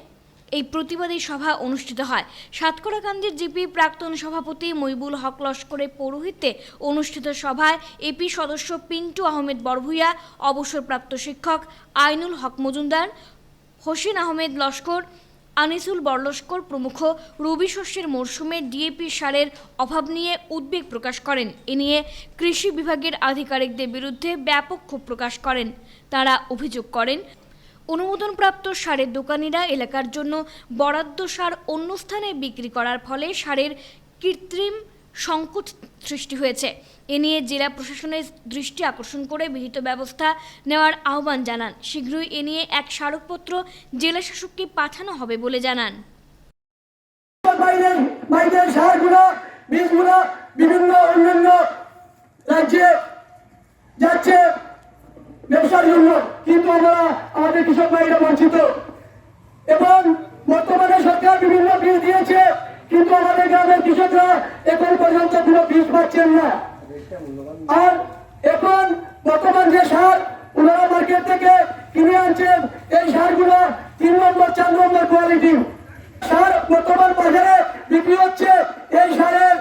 এই প্রতিবাদী সভা অনুষ্ঠিত হয়। সাতকড়াকান্দির জিপি প্রাক্তন সভাপতি মইবুল হক লস্করের পৌরোহিত্যে অনুষ্ঠিত সভায় এপি সদস্য পিন্টু আহমেদ বরভুইয়া, অবসরপ্রাপ্ত শিক্ষক আইনুল হক মজুমদার, হোসেন আহমেদ লস্কর, আনিসুল বরলস্কর প্রমুখ রবি শস্যের মরশুমে ডিএপি সারের অভাব নিয়ে উদ্বেগ প্রকাশ করেন। এ নিয়ে কৃষি বিভাগের আধিকারিকদের বিরুদ্ধে ব্যাপক ক্ষোভ প্রকাশ করেন। তারা অভিযোগ করেন, অনুমোদনপ্রাপ্ত সারের দোকানিরা এলাকার জন্য বরাদ্দ সার অন্য স্থানে বিক্রি করার ফলে সারের কৃত্রিম সংকট সৃষ্টি হয়েছে। এ নিয়ে জেলা প্রশাসনের দৃষ্টি আকর্ষণ করে বিহিত ব্যবস্থা নেওয়ার আহ্বান জানান। শীঘ্রই এ নিয়ে এক স্মারকপত্র জেলা শাসককে পাঠানো হবে বলে জানান। বিভিন্ন অন্যান্য রাজ্যে যাচ্ছে ব্যবসার জন্য, কিন্তু আমরা আমাদের কৃষক ভাইরা বঞ্চিত এবং বর্তমানে সরকার বিভিন্ন বীজ দিয়েছে, কিন্তু আমাদের গ্রামের কৃষকরা এখন পর্যন্ত কোনো বীজ পাচ্ছেন না। আর এখন বর্তমান যে সার ওনারা মার্কেট থেকে কিনে আনছেন, এই সারগুলো 3 নম্বর 4 নম্বর কোয়ালিটি সার বর্তমান বাজারে বিক্রি হচ্ছে। এই সারের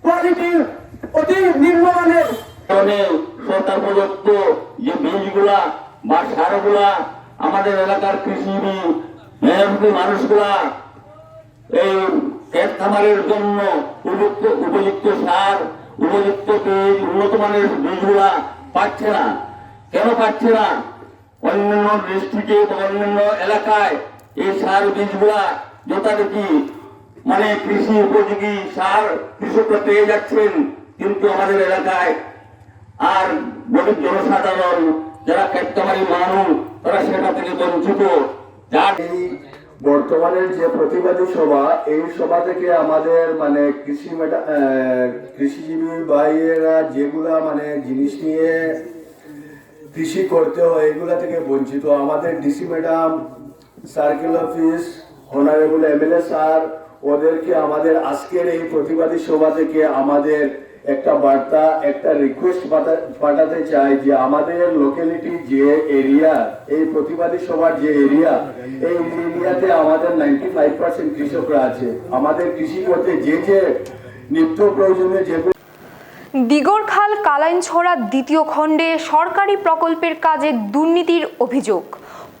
কোয়ালিটি অতি নিম্নমানের। সরকার প্রদত্ত যে বীজগুলা বা সারগুলা আমাদের এলাকার কৃষিজীবী মেহনতি মানুষগুলা এই ক্ষেত খামারের জন্য উপযুক্ত সার, উপযুক্ত বীজ, উন্নত মানের বীজগুলা পাচ্ছে না। কেন পাচ্ছে না? অন্যান্য ডিস্ট্রিক্টে বা অন্যান্য এলাকায় এই সার বীজগুলা যথারীতি মানে কৃষি উপযোগী সার কৃষকরা পেয়ে যাচ্ছেন, কিন্তু আমাদের এলাকায় আর গরিব জনসাধারণ যারা ক্ষেতকামারি মানুষ তারা সেটা থেকে বঞ্চিত। এই বর্তমানের যে প্রতিবাদী সভা, এই সভা থেকে আমাদের মানে কৃষিজীবী ভাইয়েরা যেগুলা মানে জিনিস নিয়ে কৃষি করতে হয় এগুলা থেকে বঞ্চিত। আমাদের DC madam, circle office, honourable MLA sir ওদেরকে আমাদের আজকের এই প্রতিবাদী সভা থেকে আমাদের একটা বার্তা, একটা রিকোয়েস্ট পাঠাতে চাই যে আমাদের লোকালিটি যে এরিয়া, এই প্রতিবাদী সভার যে এরিয়া, এই এরিয়াতে আমাদের 95% কৃষকরা আছে। আমাদের কৃষি করতে যে নিত্য প্রয়োজনীয় যেগুলো দিগরখাল কালাইনছড়া দ্বিতীয় খণ্ডে সরকারি প্রকল্পের কাজে দুর্নীতির অভিযোগ।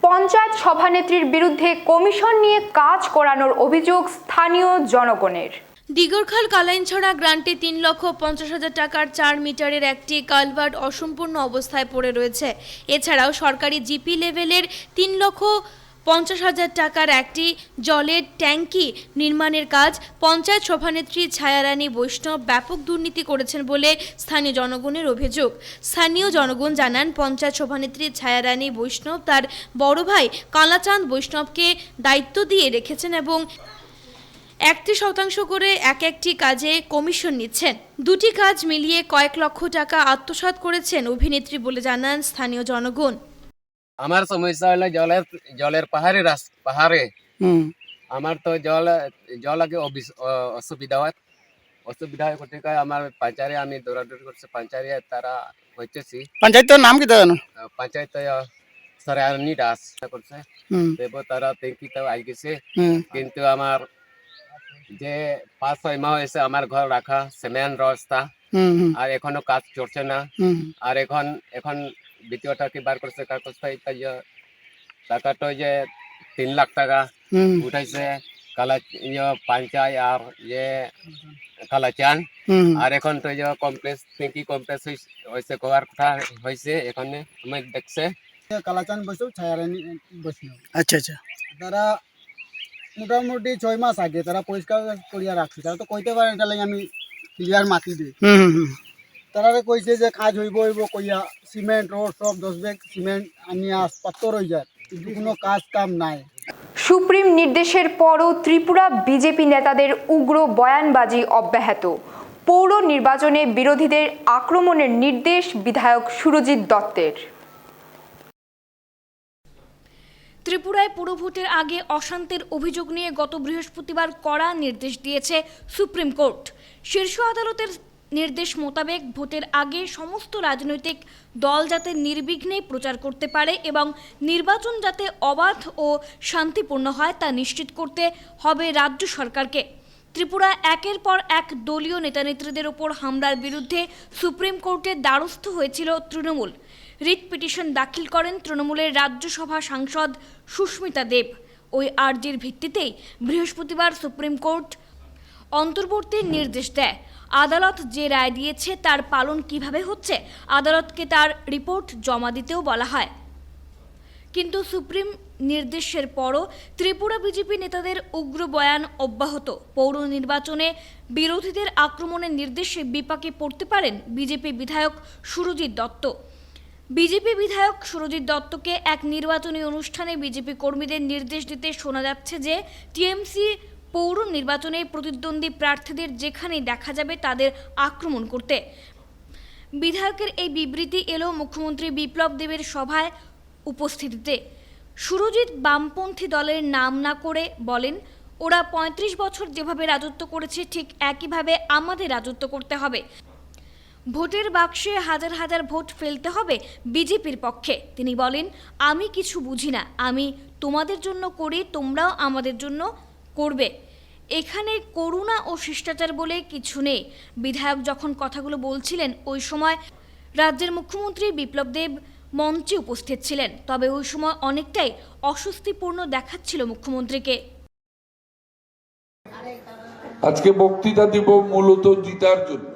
পঞ্চায়েত সভানেত্রীর বিরুদ্ধে কমিশন নিয়ে কাজ করানোর অভিযোগ স্থানীয় জনগণের। দিগরখাল কালাইনছড়া গ্রান্টে 3,50,000 টাকার 4 মিটারের একটি কালভার্ট অসম্পূর্ণ অবস্থায় পড়ে রয়েছে। এছাড়াও সরকারি জিপি লেভেলের 3,50,000 টাকার একটি জলের ট্যাঙ্কি নির্মাণের কাজ পঞ্চায়েত সভানেত্রী ছায়ারানী বৈষ্ণব ব্যাপক দুর্নীতি করেছেন বলে স্থানীয় জনগণের অভিযোগ। স্থানীয় জনগণ জানান, পঞ্চায়েত সভানেত্রী ছায়ারানী বৈষ্ণব তার বড় ভাই কালাচাঁদ বৈষ্ণবকে দায়িত্ব দিয়ে রেখেছেন এবং 31% করে একটি কাজে কমিশন নিচ্ছেন। দুটি কাজ মিলিয়ে কয়েক লক্ষ টাকা আত্মসাৎ করেছেন অভিনেত্রী বলে জানান স্থানীয় জনগণ। আমার সমস্যা হলো জলের পাহাড়ে আমার তো জল আগে অসুবিধা হয় করতে আমার পাঞ্চারে আমি দৌড়াদৌড়ি করছি, পাঞ্চারে তারা হইতেছি। পঞ্চায়েতের নাম কি জানো? পঞ্চায়েত সরায়নি দাস করছে, তারা ট্যাঙ্কিতে আই গেছে, কিন্তু আমার যে 5-6 মাস হয়েছে আমার ঘর রাখা সিমেন্ট রাস্তা, আর এখনো কাজ চলছে না। আর এখন দ্বিতীয়টা কি বার করছে টাকাটা যে 3 লাখ টাকা উঠাইছে পঞ্চায়েত আর কালাচান। আর এখন তো কমপ্লেক্স ট্যাঙ্কি কমপ্লেক্স হয়েছে করার কথা হয়েছে, এখানে আমি দেখছে কালাচান বসেও ছায়ারানি বসল। আচ্ছা, তারা মোটামুটি 6 মাস আগে তারা পরিষ্কার করিয়া রাখছে, তারা তো কইতে পারে এটা লাগে আমি ক্লিয়ার মাটি দিই। তারা কইছে যে কাজ হইব কইয়া সিমেন্ট রোড সব 10 ব্যাগ সিমেন্ট আনিয়া পাত্তর হয়ে যায়, কিন্তু কোনো কাম নাই। সুপ্রিম নির্দেশের পরও ত্রিপুরা বিজেপি নেতাদের উগ্র বয়ানবাজি অব্যাহত। পৌর নির্বাচনে বিরোধীদের আক্রমণের নির্দেশ বিধায়ক সুরজিৎ দত্তের। ত্রিপুরায় পুরভোটের আগে অশান্তির অভিযোগ নিয়ে গত বৃহস্পতিবার কড়া নির্দেশ দিয়েছে সুপ্রিম কোর্ট। শীর্ষ আদালতের নির্দেশ মোতাবেক ভোটের আগে সমস্ত রাজনৈতিক দল যাতে নির্বিঘ্নে প্রচার করতে পারে এবং নির্বাচন যাতে অবাধ ও শান্তিপূর্ণ হয় তা নিশ্চিত করতে হবে রাজ্য সরকারকে। ত্রিপুরা একের পর এক দলীয় নেতানেত্রীদের ওপর হামলার বিরুদ্ধে সুপ্রিম কোর্টের দ্বারস্থ হয়েছিল তৃণমূল। রিট পিটিশন দাখিল করেন তৃণমূলের রাজ্যসভা সাংসদ সুস্মিতা দেব। ওই আর্জির ভিত্তিতেই বৃহস্পতিবার সুপ্রিম কোর্ট অন্তর্বর্তী নির্দেশ দেয়। আদালত যে রায় দিয়েছে তার পালন কিভাবে হচ্ছে আদালতকে তার রিপোর্ট জমা দিতেও বলা হয়। কিন্তু সুপ্রিম নির্দেশের পরও ত্রিপুরা বিজেপি নেতাদের উগ্র বয়ান অব্যাহত। পৌর নির্বাচনে বিরোধীদের আক্রমণের নির্দেশে বিপাকে পড়তে পারেন বিজেপি বিধায়ক সুরজিৎ দত্ত। বিজেপি বিধায়ক সুরজিৎ দত্তকে এক নির্বাচনী অনুষ্ঠানে বিজেপি কর্মীদের নির্দেশ দিতে শোনা যাচ্ছে যে টিএমসি পৌর নির্বাচনে প্রতিদ্বন্দ্বী প্রার্থীদের যেখানেই দেখা যাবে তাদের আক্রমণ করতে। বিধায়কের এই বিবৃতি এলো মুখ্যমন্ত্রী বিপ্লব দেবের সভায় উপস্থিতিতে। সুরজিৎ বামপন্থী দলের নাম না করে বলেন, ওরা 35 বছর যেভাবে রাজত্ব করেছে ঠিক একইভাবে আমাদের রাজত্ব করতে হবে। ভোটের বাক্সে হাজার হাজার ভোট ফেলতে হবে বিজেপির পক্ষে। তিনি বলেন, আমি কিছু বুঝি না, আমি তোমাদের জন্য করি, তোমরাও আমাদের জন্য করবে। এখানে করুণা ও শিষ্টাচার বলে কিছু নেই। বিধায়ক যখন কথাগুলো বলছিলেন ওই সময় রাজ্যের মুখ্যমন্ত্রী বিপ্লব দেব মঞ্চে উপস্থিত ছিলেন, তবে ওই সময় অনেকটাই অস্বস্তিপূর্ণ দেখাচ্ছিল মুখ্যমন্ত্রীকে। আজকে বক্তৃতা দিব মূলত জিতার জন্য।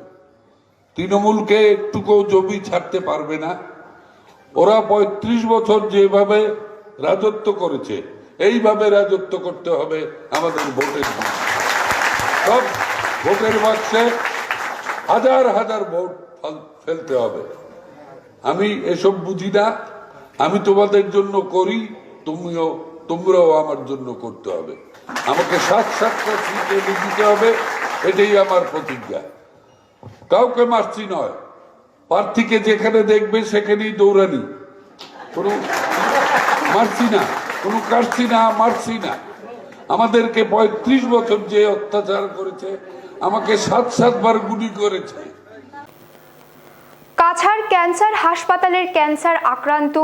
তৃণমূলকে একটুকু জমি ছাড়তে পারবে না। ওরা 35 বছর যেভাবে রাজত্ব করেছে এইভাবে রাজত্ব করতে হবে আমাদের ভোটের বাক্সে। সব ভোটের বাক্সে হাজার হাজার ভোট ফেলতে হবে। আমি এসব বুঝি না, আমি তোমাদের জন্য করি, তোমরাও আমার জন্য করতে হবে। আমাকে 7-7টা সিটে দিতে হবে, এটাই আমার প্রতিজ্ঞা। কাউকে মারছি নয়, প্রার্থীকে যেখানে দেখবে সেখানেই দৌড়ানি, কোনো মারছি না, কোনো কাটছি না, মারছি না। আমাদেরকে 35 বছর যে অত্যাচার করেছে, আমাকে 7 বার গুলি করেছে। কাছাড় ক্যান্সার হাসপাতালের ক্যান্সার আক্রান্ত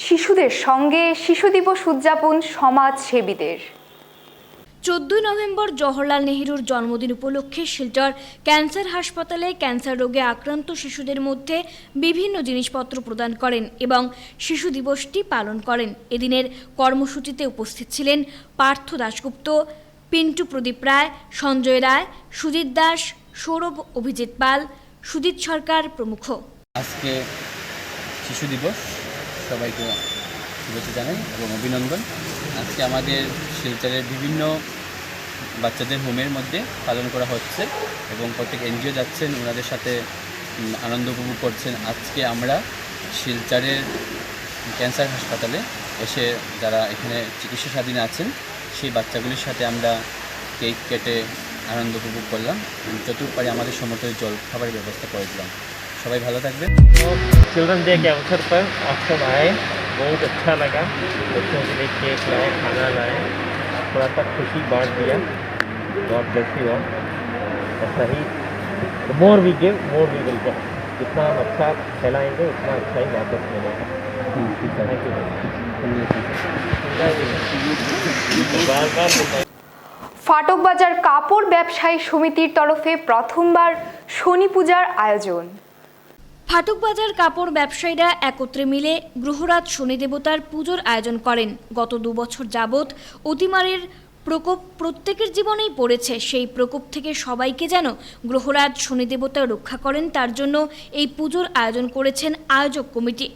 শিশুদের সঙ্গে শিশু দিবস উদযাপন সমাজসেবীদের। 14 নভেম্বর জওহরলাল নেহরুর জন্মদিন উপলক্ষে শিলচর ক্যান্সার হাসপাতালে ক্যান্সার রোগে আক্রান্ত শিশুদের মধ্যে বিভিন্ন জিনিসপত্র প্রদান করেন এবং শিশু দিবসটি পালন করেন। এদিনের কর্মসূচিতে উপস্থিত ছিলেন পার্থ দাশগুপ্ত, পিন্টু প্রদীপ রায়, সঞ্জয় রায়, সুজিত দাস, সৌরভ অভিজিৎ পাল, সুজিত সরকার প্রমুখ। আজকে শিশু দিবস, সবাইকে শুভেচ্ছা জানাই এবং অভিনন্দন। আজকে আমাদের শিলচরের বিভিন্ন বাচ্চাদের হোমের মধ্যে পালন করা হচ্ছে এবং প্রত্যেক এনজিও যাচ্ছেন, ওনাদের সাথে আনন্দ উপভোগ করছেন। আজকে আমরা শিলচরের ক্যান্সার হাসপাতালে এসে যারা এখানে চিকিৎসাধীন আছেন সেই বাচ্চাগুলির সাথে আমরা কেক কেটে আনন্দ উপভোগ করলাম। যতটুকু পারি আমাদের সমর্থনে জল খাবারের ব্যবস্থা করে দিলাম। সবাই ভালো থাকবেন। चिल्ड्रन डे के अवसर पर आप सब आए, बहुत अच्छा लगा। बच्चों के लिए केक लाए, खाना लाए, थोड़ा सा खुशी बांट दिया। God bless you all. ऐसा ही more we give more we will get. जितना हम अच्छा फैलाएंगे उतना अच्छा ही वापस मिलेगा। ফাটক বাজার কাপড় ব্যবসায়ী সমিতির তরফে প্রথমবার শনি পূজার আয়োজন। ফাটক বাজার কাপড় ব্যবসায়ীরা একত্রে মিলে গ্রহরাজ শনি দেবতার পুজোর আয়োজন করেন। গত 2 বছর যাবৎ অতিমারের প্রকোপ প্রত্যেকের জীবনেই পড়েছে। সেই প্রকোপ থেকে সবাইকে যেন গ্রহরাজ শনি দেবতা রক্ষা করেন, তার জন্য এই পুজোর আয়োজন করেছেন আয়োজক কমিটি।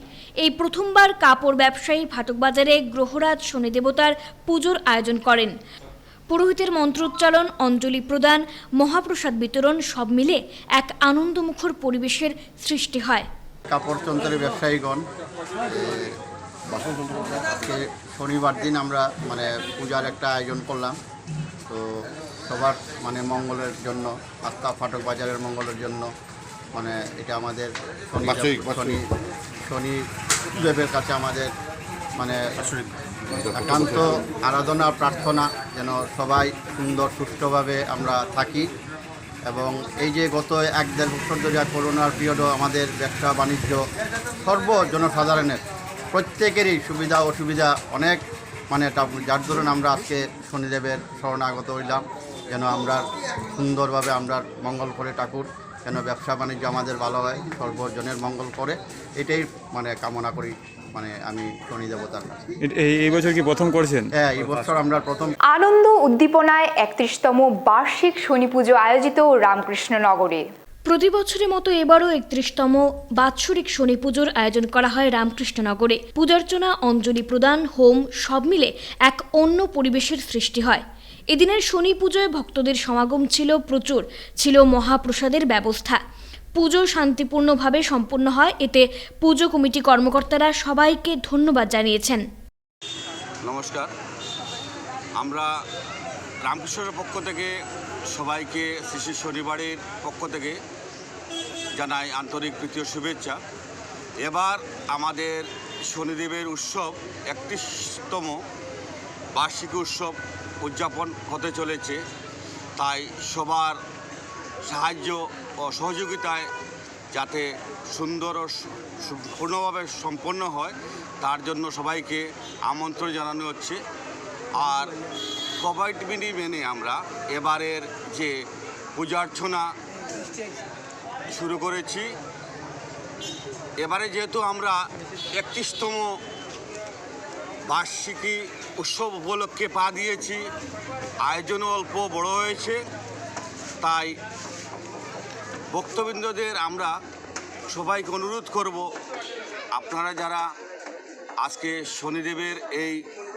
এই প্রথমবার কাপড় ব্যবসায়ী ফাটক বাজারে গ্রহরাজ শনি দেবতার পুজোর আয়োজন করেন। পুরোহিতের মন্ত্রোচ্চারণ, অঞ্জলি প্রদান, মহাপ্রসাদ বিতরণ সব মিলে এক আনন্দমুখর পরিবেশের সৃষ্টি হয়। কাপড় চন্দ্রের ব্যবসায়ীগণ শনিবার দিন আমরা পূজার একটা আয়োজন করলাম। তো সবার মঙ্গলের জন্য, আস্থা ফাটক বাজারের মঙ্গলের জন্য এটা আমাদের শনি দেবের কাছে আমাদের একান্ত আরাধনা প্রার্থনা যেন সবাই সুন্দর সুষ্ঠুভাবে আমরা থাকি। এবং এই যে গত 1-1.5 বছর ধরে করোনার পিরিয়ডও আমাদের ব্যবসা বাণিজ্য জনসাধারণের প্রত্যেকেরই সুবিধা অসুবিধা অনেক যার দরুন আমরা আজকে শনিদেবের শরণাগত হইলাম যেন আমরা সুন্দরভাবে আমরা মঙ্গল করে ঠাকুর যেন ব্যবসা বাণিজ্য আমাদের ভালো হয়, সর্বজনের মঙ্গল করে, এটাই কামনা করি আমি শনি দেবতার কাছে। এই বছর কি প্রথম করছেন? হ্যাঁ, এই বছর আমরা প্রথম। আনন্দ উদ্দীপনায় 31তম বার্ষিক শনি পুজো আয়োজিত রামকৃষ্ণনগরে। প্রতি বছরের মতো এবারও 31তম বাৎসরিক শনি পুজোর আয়োজন করা হয় রামকৃষ্ণনগরে। পূজার্চনা, অঞ্জলি প্রদান, হোম সব মিলে এক অন্য পরিবেশের সৃষ্টি হয়। এদিনের শনি পুজোয় ভক্তদের সমাগম ছিল প্রচুর, ছিল মহাপ্রসাদের ব্যবস্থা। পুজো শান্তিপূর্ণভাবে সম্পন্ন হয়, এতে পুজো কমিটি কর্মকর্তারা সবাইকে ধন্যবাদ জানিয়েছেন। নমস্কার, আমরা রামকৃষ্ণের পক্ষ থেকে সবাইকে শ্রী শ্রী শনিবারের পক্ষ থেকে জানাই আন্তরিক প্রীতি ও শুভেচ্ছা। এবার আমাদের শনিদেবের উৎসব 31তম বার্ষিক উৎসব উদযাপন হতে চলেছে। তাই সবার সাহায্য ও সহযোগিতায় যাতে সুন্দর ও পূর্ণভাবে সম্পন্ন হয় তার জন্য সবাইকে আমন্ত্রণ জানানো হচ্ছে। আর কোভিড বিধি মেনে আমরা এবারের যে পূজার্চনা শুরু করেছি, এবারে যেহেতু আমরা 31তম বার্ষিকী উৎসব উপলক্ষে পা দিয়েছি, আয়োজনও অল্প বড় হয়েছে, তাই ভক্তবৃন্দদের আমরা সবাইকে অনুরোধ করব, আপনারা যারা আজকে শনিদেবের এই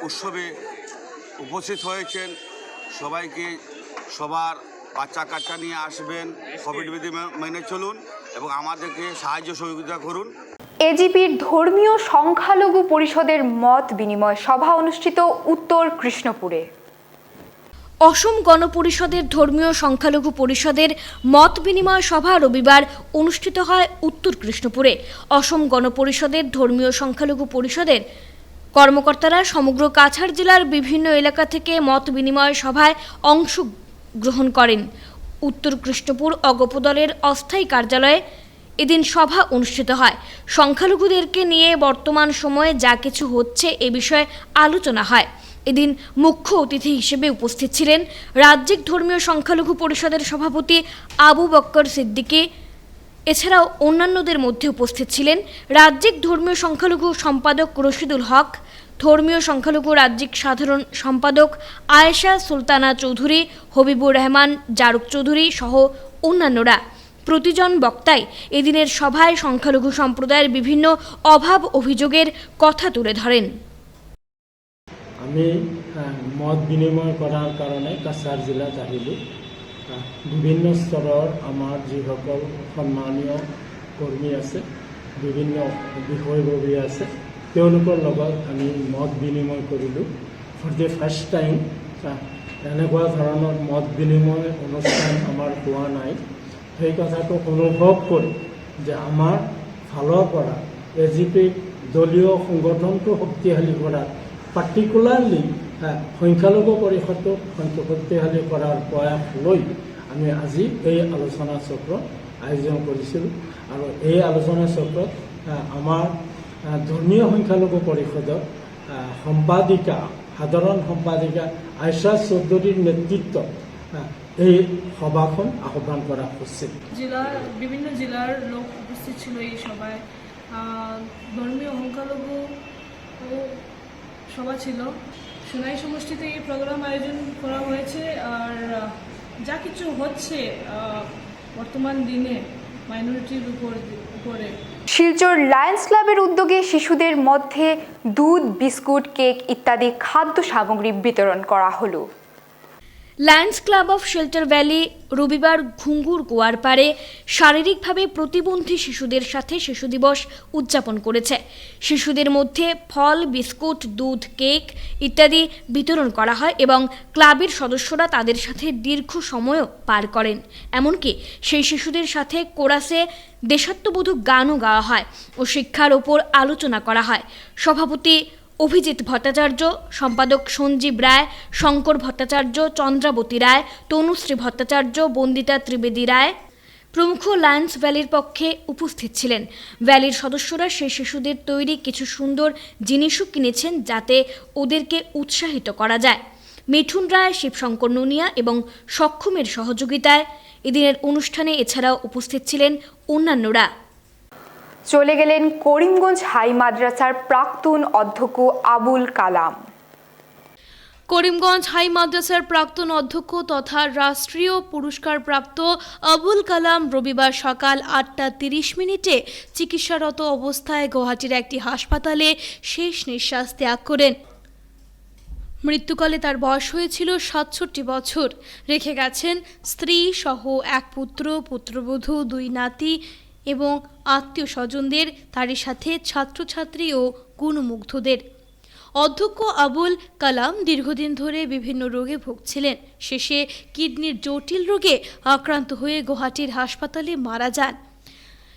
উৎসবে উপস্থিত হয়েছেন সবাইকে সবার বাচ্চা কাচ্চা নিয়ে আসবেন, কোভিড বিধি মেনে চলুন এবং আমাদেরকে সাহায্য সহযোগিতা করুন। এজিপির ধর্মীয় সংখ্যালঘু পরিষদের মত বিনিময় সভা অনুষ্ঠিত উত্তর কৃষ্ণপুরে। অসম গণপরিষদের ধর্মীয় সংখ্যালঘু পরিষদের মত বিনিময় সভা রবিবার অনুষ্ঠিত হয় উত্তর কৃষ্ণপুরে। অসম গণপরিষদের ধর্মীয় সংখ্যালঘু পরিষদের কর্মকর্তারা সমগ্র কাছাড় জেলার বিভিন্ন এলাকা থেকে মত বিনিময় সভায় অংশগ্রহণ করেন। উত্তর কৃষ্ণপুর অগপদলের অস্থায়ী কার্যালয়ে এদিন সভা অনুষ্ঠিত হয়। সংখ্যালঘুদেরকে নিয়ে বর্তমান সময়ে যা কিছু হচ্ছে এ বিষয়ে আলোচনা হয়। এদিন মুখ্য অতিথি হিসেবে উপস্থিত ছিলেন রাজ্যিক ধর্মীয় সংখ্যালঘু পরিষদের সভাপতি আবু বক্কর সিদ্দিকী। এছাড়াও অন্যান্যদের মধ্যে উপস্থিত ছিলেন রাজ্যিক ধর্মীয় সংখ্যালঘু সম্পাদক রশিদুল হক, ধর্মীয় সংখ্যালঘু রাজ্যিক সাধারণ সম্পাদক আয়েশা সুলতানা চৌধুরী, হবিবুর রহমান জারুক চৌধুরী সহ অন্যান্যরা। প্রতিজন বক্তাই এদিনের সভায় সংখ্যালঘু সম্প্রদায়ের বিভিন্ন অভাব অভিযোগের কথা তুলে ধরেন। আমি মত বিনিময় কৰাৰ কাৰণে কাছাৰ জিলাত আহিলোঁ। বিভিন্ন স্তৰৰ আমাৰ যিসকল সন্মানীয় কৰ্মী আছে, বিভিন্ন বিষয়ববী আছে, তেওঁলোকৰ লগত আমি মত বিনিময় কৰিলোঁ। ফৰ দ্য ফাৰ্ষ্ট টাইম এনেকুৱা ধৰণৰ মত বিনিময় অনুষ্ঠান আমাৰ হোৱা নাই। সেই কথাটো অনুভৱ কৰি যে আমাৰ ফালৰ পৰা AGP দলীয় সংগঠনটো শক্তিশালী কৰাৰ, পাৰ্টিকুলাৰলি সংখ্যালঘু পৰিষদটো শক্তিশালী কৰাৰ প্ৰয়াস লৈ আমি আজি এই আলোচনা চক্ৰ আয়োজন কৰিছিলোঁ। আৰু এই আলোচনা চক্ৰত আমাৰ ধৰ্মীয় সংখ্যালঘু পৰিষদৰ সম্পাদিকা, সাধাৰণ সম্পাদিকা আয়শা চৌধুৰীৰ নেতৃত্বত এই সভাখন আহ্বান করা হচ্ছে। বিভিন্ন জেলার লোক উপস্থিত ছিল এই সভায়। ধর্মীয় সংখ্যালঘু সভা ছিল। সোনাই সমষ্টিতে এই প্রোগ্রাম আয়োজন করা হয়েছে। আর যা কিছু হচ্ছে বর্তমান দিনে মাইনরিটির উপরে, শিলচর লায়ন্স ক্লাবের উদ্যোগে শিশুদের মধ্যে দুধ, বিস্কুট, কেক ইত্যাদি খাদ্য সামগ্রী বিতরণ করা হলো। Lions club of shelter valley রবিবার ঘুঙ্গুর গোয়ার পাড়ে শারীরিকভাবে প্রতিবন্ধী শিশুদের সাথে শিশু দিবস উদযাপন করেছে। শিশুদের মধ্যে ফল, বিস্কুট, দুধ, কেক ইত্যাদি বিতরণ করা হয় এবং ক্লাবের সদস্যরা তাদের সাথে দীর্ঘ সময়ও পার করেন। এমনকি সেই শিশুদের সাথে কোরাসে দেশাত্মবোধক গানও গাওয়া হয় ও শিক্ষার ওপর আলোচনা করা হয়। সভাপতি অভিজিৎ ভট্টাচার্য, সম্পাদক সঞ্জীব রায়, শঙ্কর ভট্টাচার্য, চন্দ্রাবতী রায়, তনুশ্রী ভট্টাচার্য, বন্দিতা ত্রিবেদী রায় প্রমুখ লায়ন্স ভ্যালির পক্ষে উপস্থিত ছিলেন। ভ্যালির সদস্যরা সেই শিশুদের তৈরি কিছু সুন্দর জিনিসও কিনেছেন যাতে ওদেরকে উৎসাহিত করা যায়। মিঠুন রায়, শিবশঙ্কর নুনিয়া এবং সক্ষমের সহযোগিতায় এদিনের অনুষ্ঠানে এছাড়াও উপস্থিত ছিলেন অন্যান্যরা। চলে গেলেন করিমগঞ্জ হাই মাদ্রাসার প্রাক্তন অধ্যক্ষ আবুল কালাম। করিমগঞ্জ হাই মাদ্রাসার প্রাক্তন অধ্যক্ষ তথা রাষ্ট্রীয় পুরস্কারপ্রাপ্ত আবুল কালাম রবিবার সকাল 8:30 চিকিৎসারত অবস্থায় গুয়াহাটির একটি হাসপাতালে শেষ নিঃশ্বাস ত্যাগ করেন। মৃত্যুকালে তার বয়স হয়েছিল 67 বছর। রেখে গেছেন স্ত্রী সহ এক পুত্র, পুত্রবধূ, 2 নাতি এবং আত্মীয় স্বজনদের, তারই সাথে ছাত্রছাত্রী ও গুণমুগ্ধদের। অধ্যক্ষ আবুল কালাম দীর্ঘদিন ধরে বিভিন্ন রোগে ভুগছিলেন। শেষে কিডনির জটিল রোগে আক্রান্ত হয়ে গুয়াহাটির হাসপাতালে মারা যান।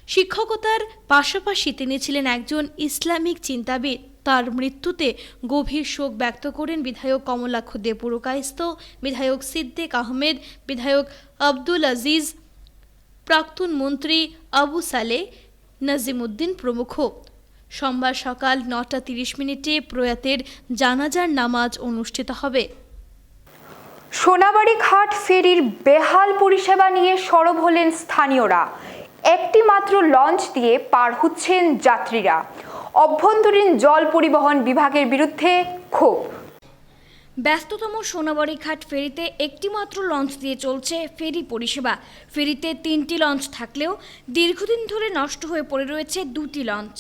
শিক্ষকতার পাশাপাশি তিনি ছিলেন একজন ইসলামিক চিন্তাবিদ। তার মৃত্যুতে গভীর শোক ব্যক্ত করেন বিধায়ক কমলাক্ষ দে পুরকায়স্থ, বিধায়ক সিদ্দিক আহমেদ, বিধায়ক আব্দুল আজিজ, প্রাক্তন মন্ত্রী আবু সালে, নাজিমুদ্দিন প্রমুখ। সোমবার সকাল 9:30 প্রয়াতের জানাজার নামাজ অনুষ্ঠিত হবে। সোনাবাড়ি ঘাট ফেরির বেহাল পরিষেবা নিয়ে সরব হলেন স্থানীয়রা। একটি মাত্র লঞ্চ দিয়ে পার হচ্ছেন যাত্রীরা। অভ্যন্তরীণ জল পরিবহন বিভাগের বিরুদ্ধে ক্ষোভ। ব্যস্ততম সোনাবাড়ি ঘাট ফেরিতে একটি মাত্র লঞ্চ দিয়ে চলছে ফেরি পরিষেবা। ফেরিতে 3টি লঞ্চ থাকলেও দীর্ঘদিন ধরে নষ্ট হয়ে পড়ে রয়েছে 2টি লঞ্চ।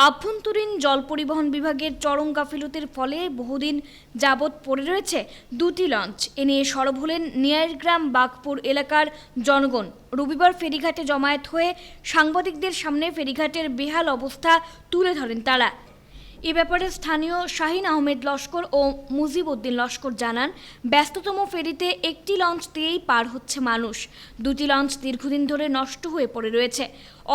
আভ্যন্তরীণ জল পরিবহন বিভাগের চরম গাফিলতির ফলে বহুদিন যাবৎ পড়ে রয়েছে 2টি লঞ্চ। এ নিয়ে সরব হলেন নিয়ারগ্রাম বাগপুর এলাকার জনগণ। রবিবার ফেরিঘাটে জমায়েত হয়ে সাংবাদিকদের সামনে ফেরিঘাটের বেহাল অবস্থা তুলে ধরেন তারা। এ ব্যাপারে স্থানীয় শাহিন আহমেদ লস্কর ও মুজিব উদ্দিন লস্কর জানান, ব্যস্ততম ফেরিতে একটি লঞ্চ দিয়েই পার হচ্ছে মানুষ। 2টি লঞ্চ দীর্ঘদিন ধরে নষ্ট হয়ে পড়ে রয়েছে।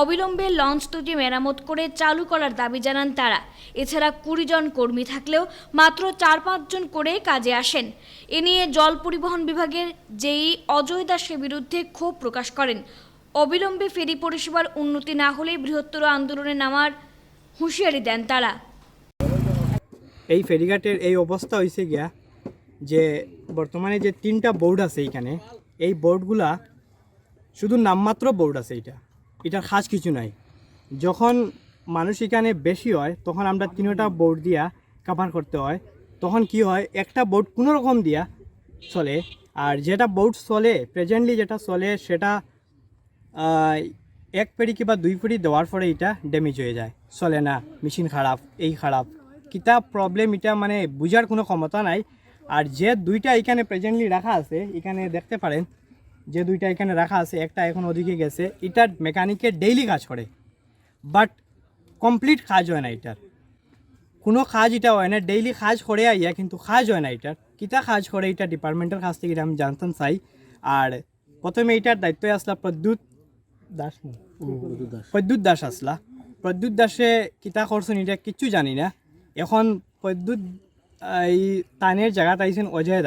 অবিলম্বে লঞ্চ দুটি মেরামত করে চালু করার দাবি জানান তারা। এছাড়া 20 জন কর্মী থাকলেও মাত্র 4-5 জন করে কাজে আসেন। এ নিয়ে জল পরিবহন বিভাগের জেই অজয় দাসের বিরুদ্ধে ক্ষোভ প্রকাশ করেন। অবিলম্বে ফেরি পরিষেবার উন্নতি না হলে বৃহত্তর আন্দোলনে নামার হুঁশিয়ারি দেন তারা। এই ফেরিঘাটের এই অবস্থা হয়েছে গিয়া যে বর্তমানে যে 3টা বোর্ড আছে এইখানে, এই বোর্ডগুলা শুধু নামমাত্র বোর্ড আছে। এটার খাস কিছু নাই। যখন মানুষ এখানে বেশি হয় তখন আমরা 3টা বোর্ড দিয়া কাভার করতে হয়। তখন কি হয়, একটা বোর্ড কোনো রকম দিয়া চলে, আর যেটা বোর্ড চলে প্রেজেন্টলি যেটা চলে সেটা 1 পেড়ি কিংবা 2 পেড়ি দেওয়ার পরে এটা ড্যামেজ হয়ে যায়, চলে না, মেশিন খারাপ, এই খারাপ কিতা প্রবলেম, এটা মানে বুঝার কোনো ক্ষমতা নাই। আর যে 2টা এখানে প্রেজেন্টলি রাখা আছে, এখানে দেখতে পারেন যে 2টা এখানে রাখা আছে, একটা এখন ওদিকে গেছে। এটার মেকানিকের ডেইলি কাজ করে, বাট কমপ্লিট কাজ হয় না। এটার কোনো কাজ এটা হয় না, ডেইলি কাজ করে আইয়া কিন্তু কাজ হয় না এটার। কিতা কাজ করে এটা ডিপার্টমেন্টের কাছ থেকে আমি জানতাম চাই। আর প্রথমে এইটার দায়িত্বে আসলা প্রদ্যুৎ দাস আসলা। প্রদ্যুৎ দাসে কিতা করছেন এটা কিচ্ছু জানি না। এখন প্রদ্যুৎ এই তাইনের জায়গাতে আইছেন অজয়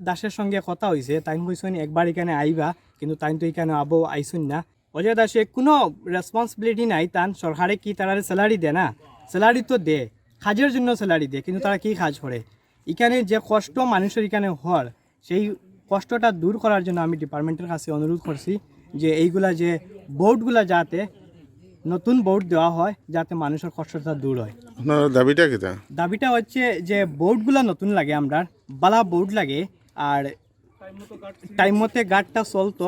দাসের সঙ্গে কথা হয়েছে। তাইন কইছেন একবার এখানে আইবা, কিন্তু তাইন তো এখানে আইসুন না। অজয় দাসে কোনো রেসপন্সিবিলিটি নাই। তান সরকারে কি তারা স্যালারি দেয় না? স্যালারি তো দে, কাজের জন্য স্যালারি দেয়, কিন্তু তারা কি কাজ করে? এখানে যে কষ্ট মানুষের এখানে হওয়ার, সেই কষ্টটা দূর করার জন্য আমি ডিপার্টমেন্টের কাছে অনুরোধ করছি যে এইগুলা যে বোর্ডগুলা যাতে নতুন বোর্ড দেওয়া হয়, যাতে মানুষের কষ্টটা দূর হয়। আপনার দাবিটা কিটা? দাবিটা হচ্ছে যে বোর্ডগুলা নতুন লাগে, আমরা বালা বোর্ড লাগে, আর টাইম মতে গার্ডটা চলতো।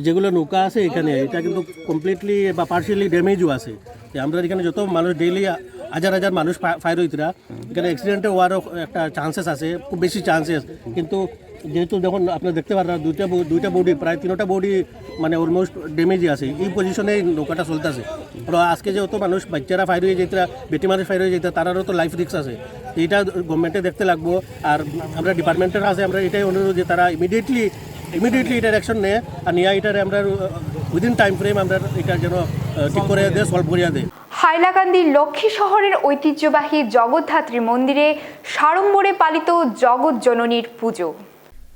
যেগুলো নৌকা আছে এখানে, এটা কিন্তু কমপ্লিটলি বা পার্শিয়ালি ড্যামেজও আছে। আমরা এখানে যত মানুষ ডেইলি হাজার মানুষ ফায়ার হইতরা, এখানে অ্যাক্সিডেন্টে হওয়ারও একটা চান্সেস আছে, খুব বেশি চান্সেস। কিন্তু যেহেতু যখন আপনারা দেখতে পারেন দুইটা বডি, প্রায় 3টা বডি মানে অলমোস্ট ড্যামেজই আছে। এই পজিশনে নৌকাটা চলতেছে। আর আজকে যেহেতু মানুষ বাচ্চারা ফায়ার হয়ে যেতে, বেটি মানুষ ফায়ার হয়ে যেতে, তারারও তো লাইফ রিস্ক আছে। এইটা গভর্নমেন্টে দেখতে লাগবো। আর আমরা ডিপার্টমেন্টের কাছে আমরা এটাই অনুরোধ যে তারা ইমিডিয়েটলি এটার অ্যাকশন নেয়, আর নিয়ে এটার আমরা উইদিন টাইম ফ্রেম আমরা এটা যেন ঠিক করে দেয়, সলভ করিয়া দেয়। হাইলাকান্দি লক্ষ্মী শহরের ঐতিহ্যবাহী জগদ্ধাত্রী মন্দিরে সাড়ম্বরে পালিত জগৎ জননীর পুজো।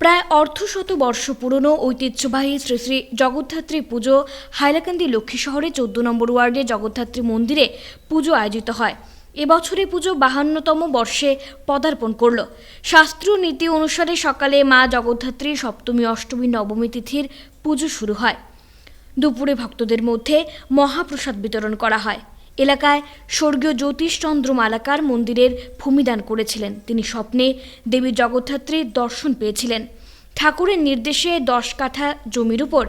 প্রায় অর্ধশত বর্ষ পুরনো ঐতিহ্যবাহী শ্রী শ্রী জগদ্ধাত্রী পুজো হাইলাকান্দি লক্ষ্মী শহরে 14 নম্বর ওয়ার্ডে জগদ্ধাত্রী মন্দিরে পুজো আয়োজিত হয়। এবছরে পুজো 52তম বর্ষে পদার্পণ করল। শাস্ত্রীয় নীতি অনুসারে সকালে মা জগদ্ধাত্রী সপ্তমী, অষ্টমী, নবমী তিথির পুজো শুরু হয়। দুপুরে ভক্তদের মধ্যে মহাপ্রসাদ বিতরণ করা হয়। এলাকায় স্বর্গীয় জ্যোতিষচন্দ্র মালাকার মন্দিরের ভূমিদান করেছিলেন। তিনি স্বপ্নে দেবী জগদ্ধাত্রীর দর্শন পেয়েছিলেন। ঠাকুরের নির্দেশে 10 কাঠা জমির উপর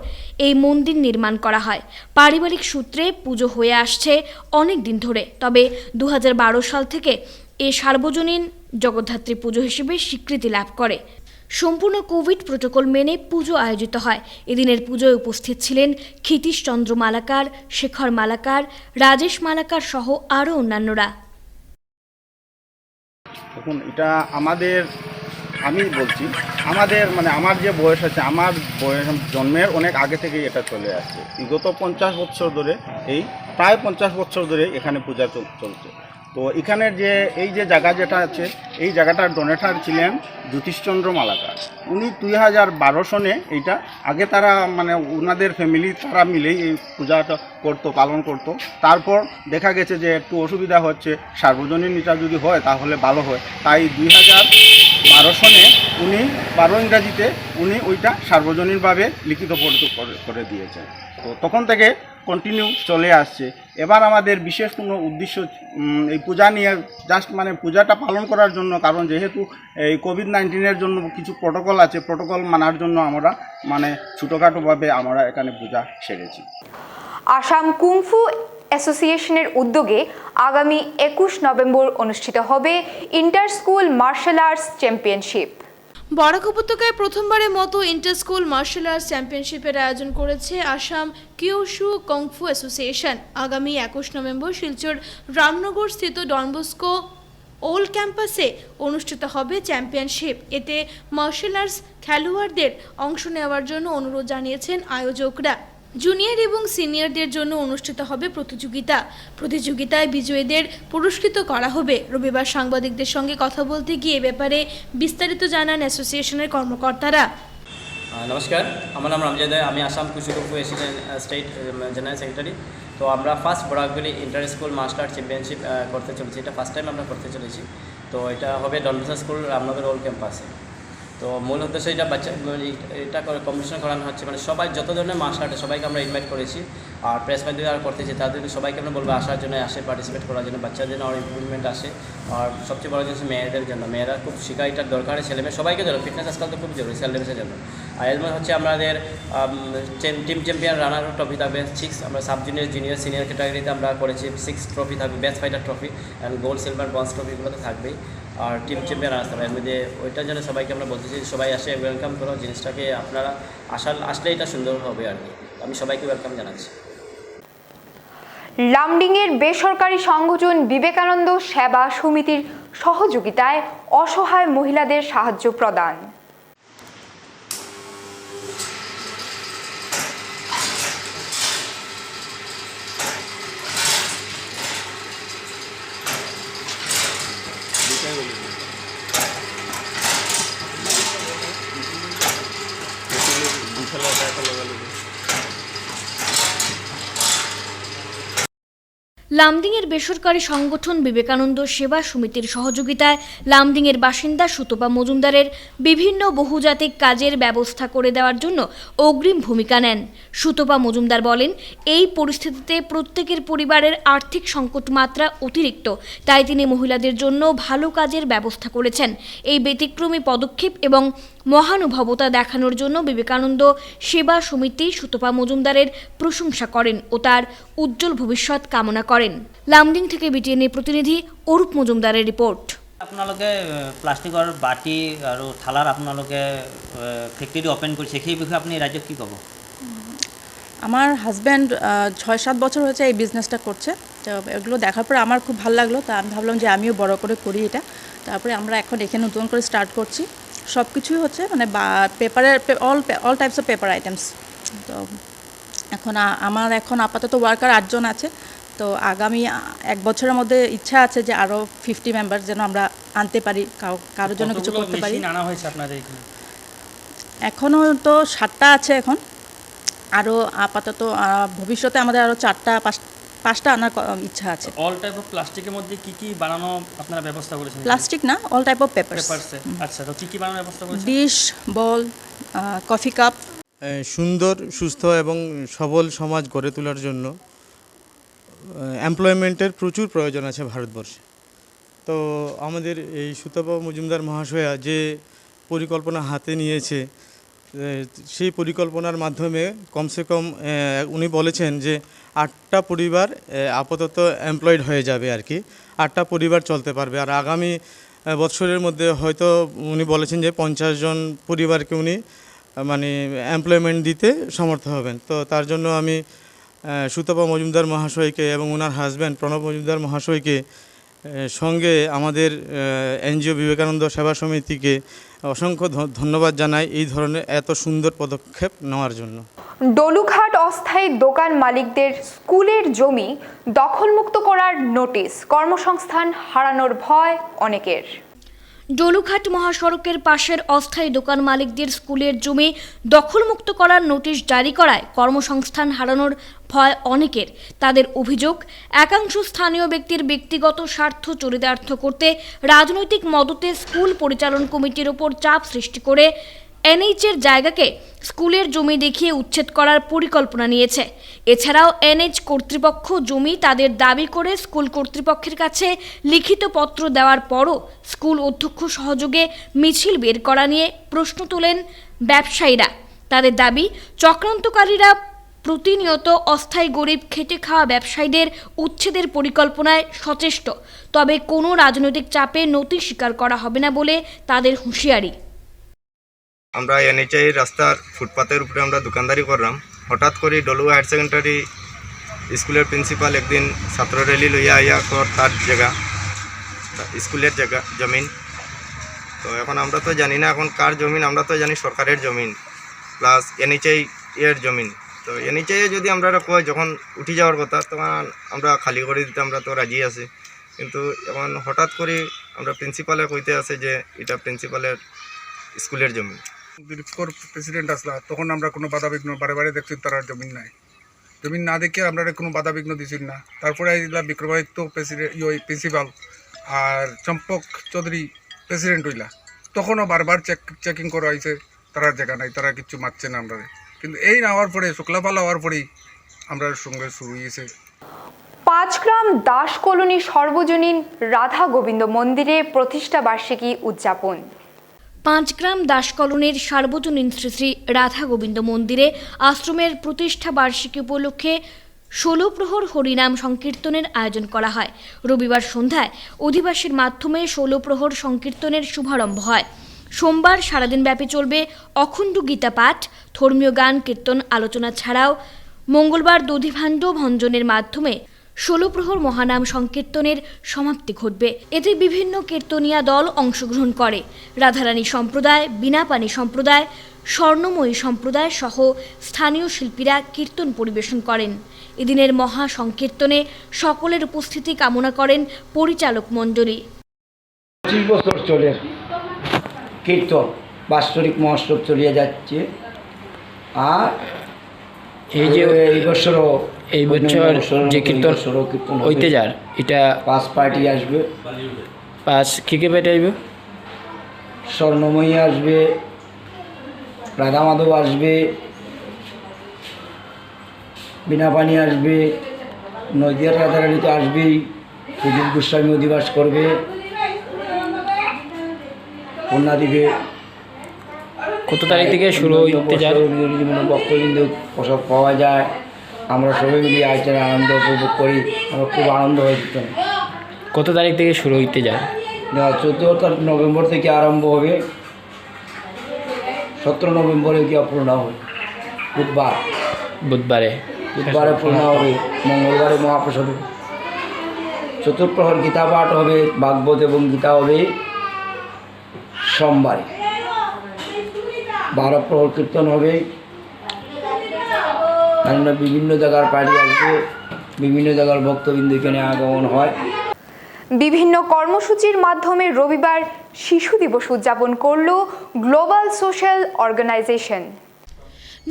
এই মন্দির নির্মাণ করা হয়। পারিবারিক সূত্রে পুজো হয়ে আসছে অনেক দিন ধরে, তবে 2012 সাল থেকে এ সার্বজনীন জগদ্ধাত্রী পুজো হিসেবে স্বীকৃতি লাভ করে। সম্পূর্ণ কোভিড প্রোটোকল মেনে পুজো আয়োজিত হয়। এদিনের পুজোয় উপস্থিত ছিলেন ক্ষিতীশচন্দ্র মালাকার, শেখর মালাকার, রাজেশ মালাকার সহ আরও অন্যান্যরা। দেখুন, এটা আমি বলছি আমার যে বয়স আছে, আমার বয়স জন্মের অনেক আগে থেকেই এটা চলে আসছে। বিগত 50 বছর ধরে, প্রায় 50 বছর ধরে এখানে পূজা চলছে। তো এখানের এই যে জায়গা যেটা আছে, এই জায়গাটার ডোনেটার ছিলেন জ্যোতিষচন্দ্র মালাকার। উনি 2012 সনে এইটা আগে তারা ওনাদের ফ্যামিলি তারা মিলেই এই পূজাটা পালন করতো। তারপর দেখা গেছে যে একটু অসুবিধা হচ্ছে, সার্বজনীন এটা যদি হয় তাহলে ভালো হয়। তাই 2012 সনে উনি 12 ইংরাজিতে উনি ওইটা সার্বজনীনভাবে লিখিত করে দিয়েছেন। তো তখন থেকে কন্টিনিউ চলে আসছে। এবার আমাদের বিশেষ কোনো উদ্দেশ্য এই পূজা নিয়ে জাস্ট পূজাটা পালন করার জন্য, কারণ যেহেতু এই কোভিড-19-এর জন্য কিছু প্রোটোকল আছে, প্রোটোকল মানার জন্য আমরা ছোটোখাটোভাবে আমরা এখানে পূজা সেরেছি। আসাম কুংফু অ্যাসোসিয়েশনের উদ্যোগে আগামী 21 নভেম্বর অনুষ্ঠিত হবে inter school martial arts championship. Barak উপত্যকায় প্রথমবারের মতো ইন্টার স্কুল মার্শাল আর্টস চ্যাম্পিয়নশিপের আয়োজন করেছে আসাম কিউশু কংফু অ্যাসোসিয়েশন। আগামী 21 নভেম্বর শিলচর রামনগর স্থিত ডনবস্কো ওল্ড ক্যাম্পাসে অনুষ্ঠিত হবে চ্যাম্পিয়নশিপ। এতে মার্শাল আর্টস খেলোয়াড়দের অংশ নেওয়ার জন্য অনুরোধ জানিয়েছেন আয়োজকরা। জুনিয়র এবং সিনিয়রদের জন্য অনুষ্ঠিত হবে প্রতিযোগিতায় বিজয়ীদের পুরস্কৃত করা হবে। রবিবার সাংবাদিকদের সঙ্গে কথা বলতে গিয়ে ব্যাপারে বিস্তারিত জানান অ্যাসোসিয়েশনের কর্মকর্তারা। নমস্কার, আমার নাম রামজাদা, আমি আসাম কুশু kung fu association state general secretary. তো আমরা first Barak valley inter school martial art championship করতে চলেছি। এটা ফার্স্ট টাইম আমরা করতে চলেছি। তো এটা হবে ডনবস্কো স্কুল রামনগর ওল্ড ক্যাম্পাসে। তো মূল উদ্দেশ্য এটা কম্পিটিশন করানো হচ্ছে, সবাই যত ধরনের মার্শাল আর্ট সবাইকে আমরা ইনভাইট করেছি। আর প্রেস মাধ্যমে আর করতেছি, তাদের সবাইকে আমরা বলবো আসার জন্য, পার্টিসিপেট করার জন্য, বাচ্চাদের জন্য আরও ইম্প্রুভমেন্ট আসে। আর সবচেয়ে বড় জিনিস মেয়েদের জন্য, মেয়েরা খুব শেখা এটার দরকার, ছেলেমেয়ে সবাইকে জন্য। ফিটনেস আজকাল তো খুব জরুরি সেলফ ডিফেন্সের জন্য। আর এর মধ্যে হচ্ছে আমাদের টিম চ্যাম্পিয়ন রানার ট্রফি থাকবে 6, আমরা সাব জুনিয়র সিনিয়র ক্যাটাগরিতে আমরা করেছি 6 ট্রফি থাকবে, best fighter trophy and gold, silver, bronze ট্রফিগুলো তো থাকবেই। আর টিম চ্যাম্পিয়ন আসতে হবে। এর মধ্যে ওইটার জন্য সবাইকে আমরা বলতেছি সবাই আসে, ওয়েলকাম করো জিনিসটাকে, আপনারা আসলে এটা সুন্দর হবে আর কি। আমি সবাইকে ওয়েলকাম জানাচ্ছি। লামডিংয়ের বেসরকারি সংগঠন বিবেকানন্দ সেবা সমিতির সহযোগিতায় অসহায় মহিলাদের সাহায্য প্রদান। লামডিংয়ের বেসরকারি সংগঠন বিবেকানন্দ সেবা সমিতির সহযোগিতায় লামডিংয়ের বাসিন্দা সুতপা মজুমদারের বিভিন্ন বহুজাতিক কাজের ব্যবস্থা করে দেওয়ার জন্য অগ্রিম ভূমিকা নেন। সুতপা মজুমদার বলেন, এই পরিস্থিতিতে প্রত্যেকের পরিবারের আর্থিক সংকট মাত্রা অতিরিক্ত, তাই তিনি মহিলাদের জন্য ভালো কাজের ব্যবস্থা করেছেন। এই ব্যতিক্রমী পদক্ষেপ এবং মহানুভবতা দেখানোর জন্য বিবেকানন্দ সেবা সমিতি সুতপা মজুমদারের প্রশংসা করেন ও তার উজ্জ্বল ভবিষ্যৎ কামনা করেন। লামডিং থেকে বিটিএনের প্ৰতিনিধি অৰূপ মজুমদারের রিপোর্ট। আপোনালোকে প্লাষ্টিকৰ বাটি আৰু থালাৰ আপোনালোকে ফেক্টৰী অপেন কৰিছে, সেই বিষয়ে আপুনি ৰাজ্যক কি ক'ব? আমার হাজব্যান্ড 6-7 বছর হয়েছে এই বিজনেসটা করছে, তো এগুলো দেখার পরে আমার খুব ভালো লাগলো, তা আমি ভাবলাম যে আমিও বড় করে করি এটা। তারপরে আমরা এখন এখানে নতুন করে স্টার্ট করছি, সব কিছুই হচ্ছে মানে পেপারের all types of paper items. তো এখন আমার এখন আপাতত ওয়ার্কার 8 জন আছে, তো আগামী 1 বছরের মধ্যে ইচ্ছা আছে যে আরও 50 মেম্বার যেন আমরা আনতে পারি, কারোর জন্য কিছু করতে পারি। আনা হয়েছে আপনাদের এখানে? এখনও তো 7টা আছে এখন, আরও আপাতত ভবিষ্যতে আমাদের আরও 4টা-5টা আনার ইচ্ছা আছে। অল টাইপ অফ প্লাস্টিকের মধ্যে কি কি বানানো আপনারা ব্যবস্থা করেছেন? প্লাস্টিক না, অল টাইপ অফ পেপারস। আচ্ছা, তো কি কি বানানোর ব্যবস্থা করেছেন? ডিশ, বল, কফি কাপ। সুন্দর, সুস্থ এবং সবল সমাজ গড়ে তোলার জন্য এমপ্লয়মেন্টের প্রচুর প্রয়োজন আছে ভারতবর্ষে। তো আমাদের এই সুতপা মজুমদার মহাশয়া যে পরিকল্পনা হাতে নিয়েছে, সেই পরিকল্পনার মাধ্যমে কমসে কম উনি বলেছেন যে 8টা পরিবার আপাতত এমপ্লয়েড হয়ে যাবে আর কি, 8টা পরিবার চলতে পারবে। আর আগামী বছরের মধ্যে হয়তো উনি বলেছেন যে 50 জন পরিবারকে উনি মানে এমপ্লয়মেন্ট দিতে সমর্থ হবেন। তো তার জন্য আমি সুতপা মজুমদার মহাশয়কে এবং ওনার হাজব্যান্ড প্রণব মজুমদার মহাশয়কে সঙ্গে আমাদের এনজিও বিবেকানন্দ সেবা সমিতিকে অসংখ্য ধন্যবাদ জানাই এই ধরনের এত সুন্দর পদক্ষেপ নেওয়ার জন্য। ডলুঘাট অস্থায়ী দোকান মালিকদের স্কুলের জমি দখলমুক্ত করার নোটিশ, কর্মসংস্থান হারানোর ভয় অনেকের। ডলুঘাট মহাসড়কের পাশের অস্থায়ী দোকান মালিকদের স্কুলের জমি দখলমুক্ত করার নোটিশ জারি করায় কর্মসংস্থান হারানোর ভয় অনেকের। তাদের অভিযোগ, একাংশ স্থানীয় ব্যক্তির ব্যক্তিগত স্বার্থ চরিতার্থ করতে রাজনৈতিক মদতে স্কুল পরিচালন কমিটির ওপর চাপ সৃষ্টি করে এনএইচের জায়গাকে স্কুলের জমি দেখিয়ে উচ্ছেদ করার পরিকল্পনা নিয়েছে। এছাড়াও এনএইচ কর্তৃপক্ষ জমি তাদের দাবি করে স্কুল কর্তৃপক্ষের কাছে লিখিত পত্র দেওয়ার পরও স্কুল অধ্যক্ষ সহযোগে মিছিল বের করা নিয়ে প্রশ্ন তোলেন ব্যবসায়ীরা। তাদের দাবি, চক্রান্তকারীরা প্রতিনিয়ত অস্থায়ী গরিব খেটে খাওয়া ব্যবসায়ীদের উচ্ছেদের পরিকল্পনায় সচেষ্ট, তবে কোনো রাজনৈতিক চাপে নতি স্বীকার করা হবে না বলে তাদের হুঁশিয়ারি। আমরা এনএইচআই রাস্তার ফুটপাতের উপরে আমরা দোকানদারি করলাম, হঠাৎ করে ডলুয়া হায়ার সেকেন্ডারি স্কুলের প্রিন্সিপাল একদিন ছাত্র র্যালি লইয়া আইয়া তার জায়গা স্কুলের জায়গা জমিন। তো এখন আমরা তো জানি না এখন কার জমিন, আমরা তো জানি সরকারের জমিন প্লাস এনএইচআই এর জমিন। তো এনএইচআই যদি আমরা কয় যখন উঠে যাওয়ার কথা তখন আমরা খালি করে দিতে আমরা তো রাজি আছি, কিন্তু এখন হঠাৎ করে আমরা প্রিন্সিপালে কইতে আছে যে এটা প্রিন্সিপালের স্কুলের জমি। প্রেসিডেন্ট আসলা তখন আমরা কোনো বাধা বিঘ্ন বারে বারে দেখছি তার জমিন নাই, জমিন না দেখে আমরা কোনো বাধা বিঘ্ন দিচ্ছি না। তারপরে বিক্রমাদিত্য প্রিন্সিপাল আর চম্পক চৌধুরী প্রেসিডেন্ট হইলা, তখনও বারবার চেকিং করা হয়েছে, তারা জায়গা নাই, তারা কিচ্ছু মারছে না আমরা। কিন্তু এই না হওয়ার পরে শুক্লাপাল হওয়ার পরেই আমরা সঙ্গে শুরু হয়েছে। 5 গ্রাম দাস কলোনি সর্বজনীন রাধা গোবিন্দ মন্দিরে প্রতিষ্ঠা বার্ষিকী উদযাপন। 5 গ্রাম দাস কলোনির সার্বজনীন শ্রী শ্রী রাধা গোবিন্দ মন্দিরে আশ্রমের প্রতিষ্ঠা বার্ষিকী উপলক্ষে 16 প্রহর হরিনাম সংকীর্তনের আয়োজন করা হয়। রবিবার সন্ধ্যায় অধিবাসীর মাধ্যমে 16 প্রহর সংকীর্তনের শুভারম্ভ হয়। সোমবার সারাদিন ব্যাপী চলবে অখণ্ড গীতা পাঠ, ধর্মীয় গান, কীর্তন, আলোচনা ছাড়াও মঙ্গলবার দধিভাণ্ড ভঞ্জনের মাধ্যমে 16 প্রহর মহানাম সংকীর্তনের সমাপ্তি ঘটবে। এতে বিভিন্ন কীর্তনিয়া দল অংশগ্রহণ করে। রাধারানী সম্প্রদায়, বিনাপানি সম্প্রদায়, স্বর্ণময়ী সম্প্রদায় সহ স্থানীয় শিল্পীরা কীর্তন পরিবেশন করেন। এদিনের মহা সংকীর্তনে সকলের উপস্থিতি কামনা করেন পরিচালক মণ্ডলী। 25 বছর চলে কীর্তন বাৎসরিক মহোৎসব চলিয়ে যাচ্ছে। আর এই যে এই বছরও এই বছর যে কীর্তন হইতে যার এটা 5 পার্টি আসবে। 5 কে পার্টি আসবে? স্বর্ণময়ী আসবে, রাধা মাধব আসবে, বিনাপানি আসবে, নদিয়ার রাধারানী তো আসবেই, সুদীপ গোস্বামী অধিবাস করবে, কন্যাদ্বীপে কত তারিখ থেকে শুরু হইতে যায়? ভক্তবৃন্দ প্রসাদ পাওয়া যায়। আমরা সবাই মিলে আয়োজন আনন্দ উপভোগ করি। আমরা খুব আনন্দ হয়েছে। কত তারিখ থেকে শুরু হইতে যায়? 14 নভেম্বর থেকে আরম্ভ হবে, 17 নভেম্বরে গিয়ে পূর্ণ হবে। বুধবারে পূর্ণ হবে, মঙ্গলবারে মহাপ্রসাদ হবে, চতুর্প্রহর গীতা পাঠ হবে, ভাগবত এবং গীতা হবে সোমবারে, 12 প্রহর কীর্তন হবে। বিভিন্ন জায়গার পার্টি আসবে, বিভিন্ন জায়গার ভক্তবৃন্দ এখানে আগমন হয়। বিভিন্ন কর্মসূচির মাধ্যমে রবিবার শিশু দিবস উদযাপন করল গ্লোবাল সোশ্যাল অর্গানাইজেশন।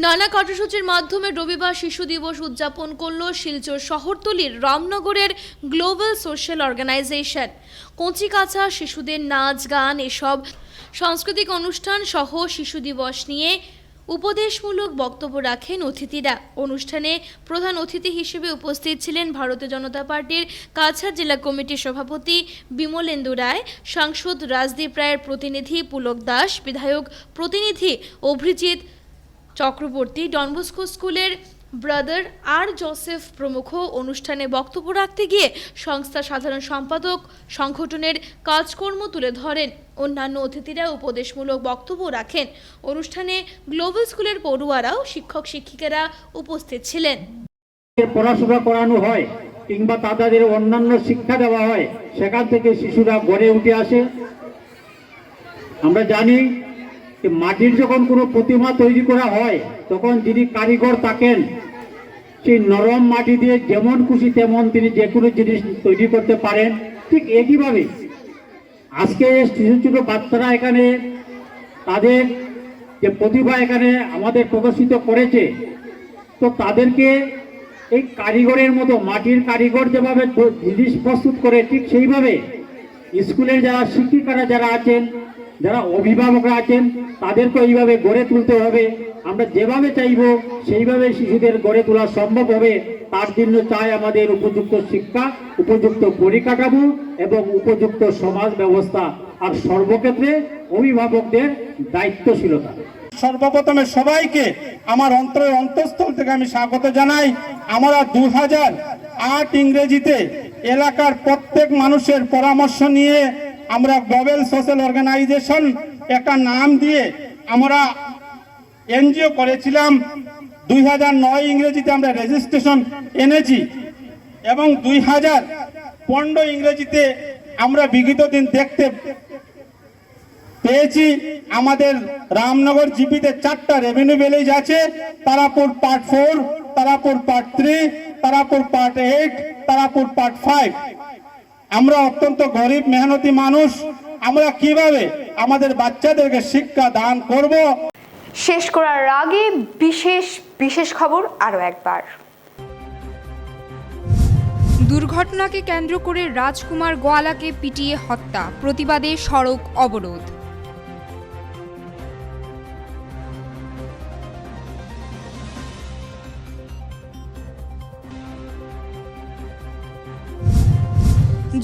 নানা কর্মসূচির মাধ্যমে রবিবার শিশু দিবস উদযাপন করল শিলচর শহরতলির রামনগরের গ্লোবাল সোশ্যাল অর্গানাইজেশন। কচিকাঁচা শিশুদের নাচ গান এসব সাংস্কৃতিক অনুষ্ঠান সহ শিশু দিবস নিয়ে উপদেশমূলক বক্তব্য রাখেন অতিথিরা। অনুষ্ঠানে প্রধান অতিথি হিসেবে উপস্থিত ছিলেন ভারতীয় জনতা পার্টির কাছাড় জেলা কমিটির সভাপতি বিমলেন্দু রায়, সাংসদ রাজদীপ রায়ের প্রতিনিধি পুলক দাস, বিধায়ক প্রতিনিধি অভিজিৎ চক্রবর্তী, ডনবস্কো স্কুলের ব্রাদার আর জোসেফ প্রমুখ। অনুষ্ঠানে বক্তব্য রাখতে গিয়ে সংস্থার সাধারণ সম্পাদক সংগঠনের কাজকর্ম তুলে ধরেন। অন্যান্য অতিথিরা উপদেশমূলক বক্তব্য রাখেন। অনুষ্ঠানে গ্লোবাল স্কুলের পড়ুয়ারাও শিক্ষক শিক্ষিকারা উপস্থিত ছিলেন। পড়াশোনা করানো হয় কিংবা তাদের অন্যান্য শিক্ষা দেওয়া হয়, সেখান থেকে শিশুরা গড়ে উঠে আসে। আমরা জানি মাটির যখন কোনো প্রতিমা তৈরি করা হয়, তখন যিনি কারিগর থাকেন সেই নরম মাটি দিয়ে যেমন খুশি তেমন তিনি যে কোনো জিনিস তৈরি করতে পারেন। ঠিক একইভাবে আজকে ছোট ছোট বাচ্চারা এখানে তাদের যে প্রতিভা এখানে আমাদের প্রদর্শিত করেছে, তো তাদেরকে এই কারিগরের মতো মাটির কারিগর যেভাবে জিনিস প্রস্তুত করে, ঠিক সেইভাবে স্কুলের যারা শিক্ষিকারা যারা আছেন, যারা অভিভাবকরা আছেন, তাদেরকে এইভাবে গড়ে তুলতে হবে। আমরা যেভাবে চাইব সেইভাবে শিশুদের গড়ে তোলা সম্ভব হবে। তার জন্য চাই আমাদের উপযুক্ত শিক্ষা, উপযুক্ত পরিকাঠামো এবং উপযুক্ত সমাজ ব্যবস্থা, আর সর্বক্ষেত্রে অভিভাবকদের দায়িত্বশীলতা। সর্বপ্রথমে সবাইকে আমার অন্তরের অন্তঃস্থল থেকে আমি স্বাগত জানাই। আমরা 2008 ইংরেজিতে এলাকার প্রত্যেক মানুষের পরামর্শ নিয়ে আমরা গ্লোবাল সোশ্যাল অর্গানাইজেশন একটা নাম দিয়ে আমরা এনজিও করেছিলাম। 2009 ইংরেজিতে আমরা রেজিস্ট্রেশন এনেছি এবং 2015 ইংরেজিতে আমরা বিগত দিন দেখতে পেয়েছি আমাদের রামনগর জিপিতে 4টা রেভিনিউ ভিলেজ আছে। Tarapur part 4, Tarapur part 3, Tarapur part 8, Tarapur part 5। আমরা অত্যন্ত গরিব মেহনতি মানুষ, আমরা কিভাবে আমাদের বাচ্চাদেরকে শিক্ষা দান করব। শেষ করার আগে বিশেষ খবর আরও একবার। দুর্ঘটনাকে কেন্দ্র করে রাজকুমার গোয়ালাকে পিটিয়ে হত্যা, প্রতিবাদে সড়ক অবরোধ।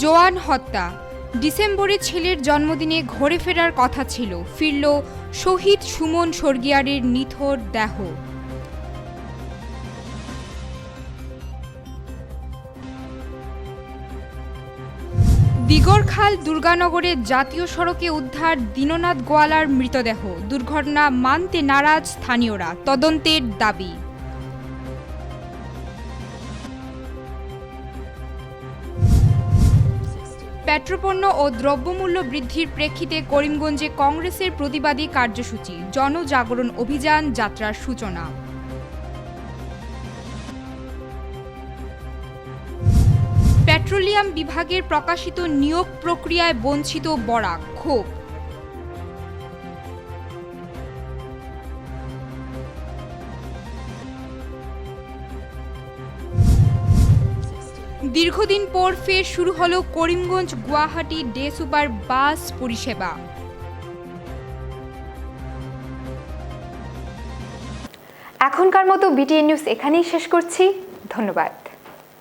জোয়ান হত্যা, ডিসেম্বরে ছেলের জন্মদিনে ঘরে ফেরার কথা ছিল, ফিরল শহীদ সুমন স্বর্গিয়ারের নিথর দেহ। দিগরখাল দুর্গানগরের জাতীয় সড়কে উদ্ধার দীননাথ গোয়ালার মৃতদেহ, দুর্ঘটনা মানতে নারাজ স্থানীয়রা, তদন্তের দাবি। পেট্রোপণ্য ও দ্রব্যমূল্য বৃদ্ধির প্রেক্ষিতে করিমগঞ্জে কংগ্রেসের প্রতিবাদী কার্যসূচি, জনজাগরণ অভিযান যাত্রার সূচনা। পেট্রোলিয়াম বিভাগের প্রকাশিত নিয়োগ প্রক্রিয়ায় বঞ্চিত বরাক, ক্ষোভ। দীর্ঘদিন পর ফের শুরু হলো Karimganj Guwahati day super bus পরিষেবা। এখনকার মতো বিটিএন নিউজ এখানেই শেষ করছি। ধন্যবাদ।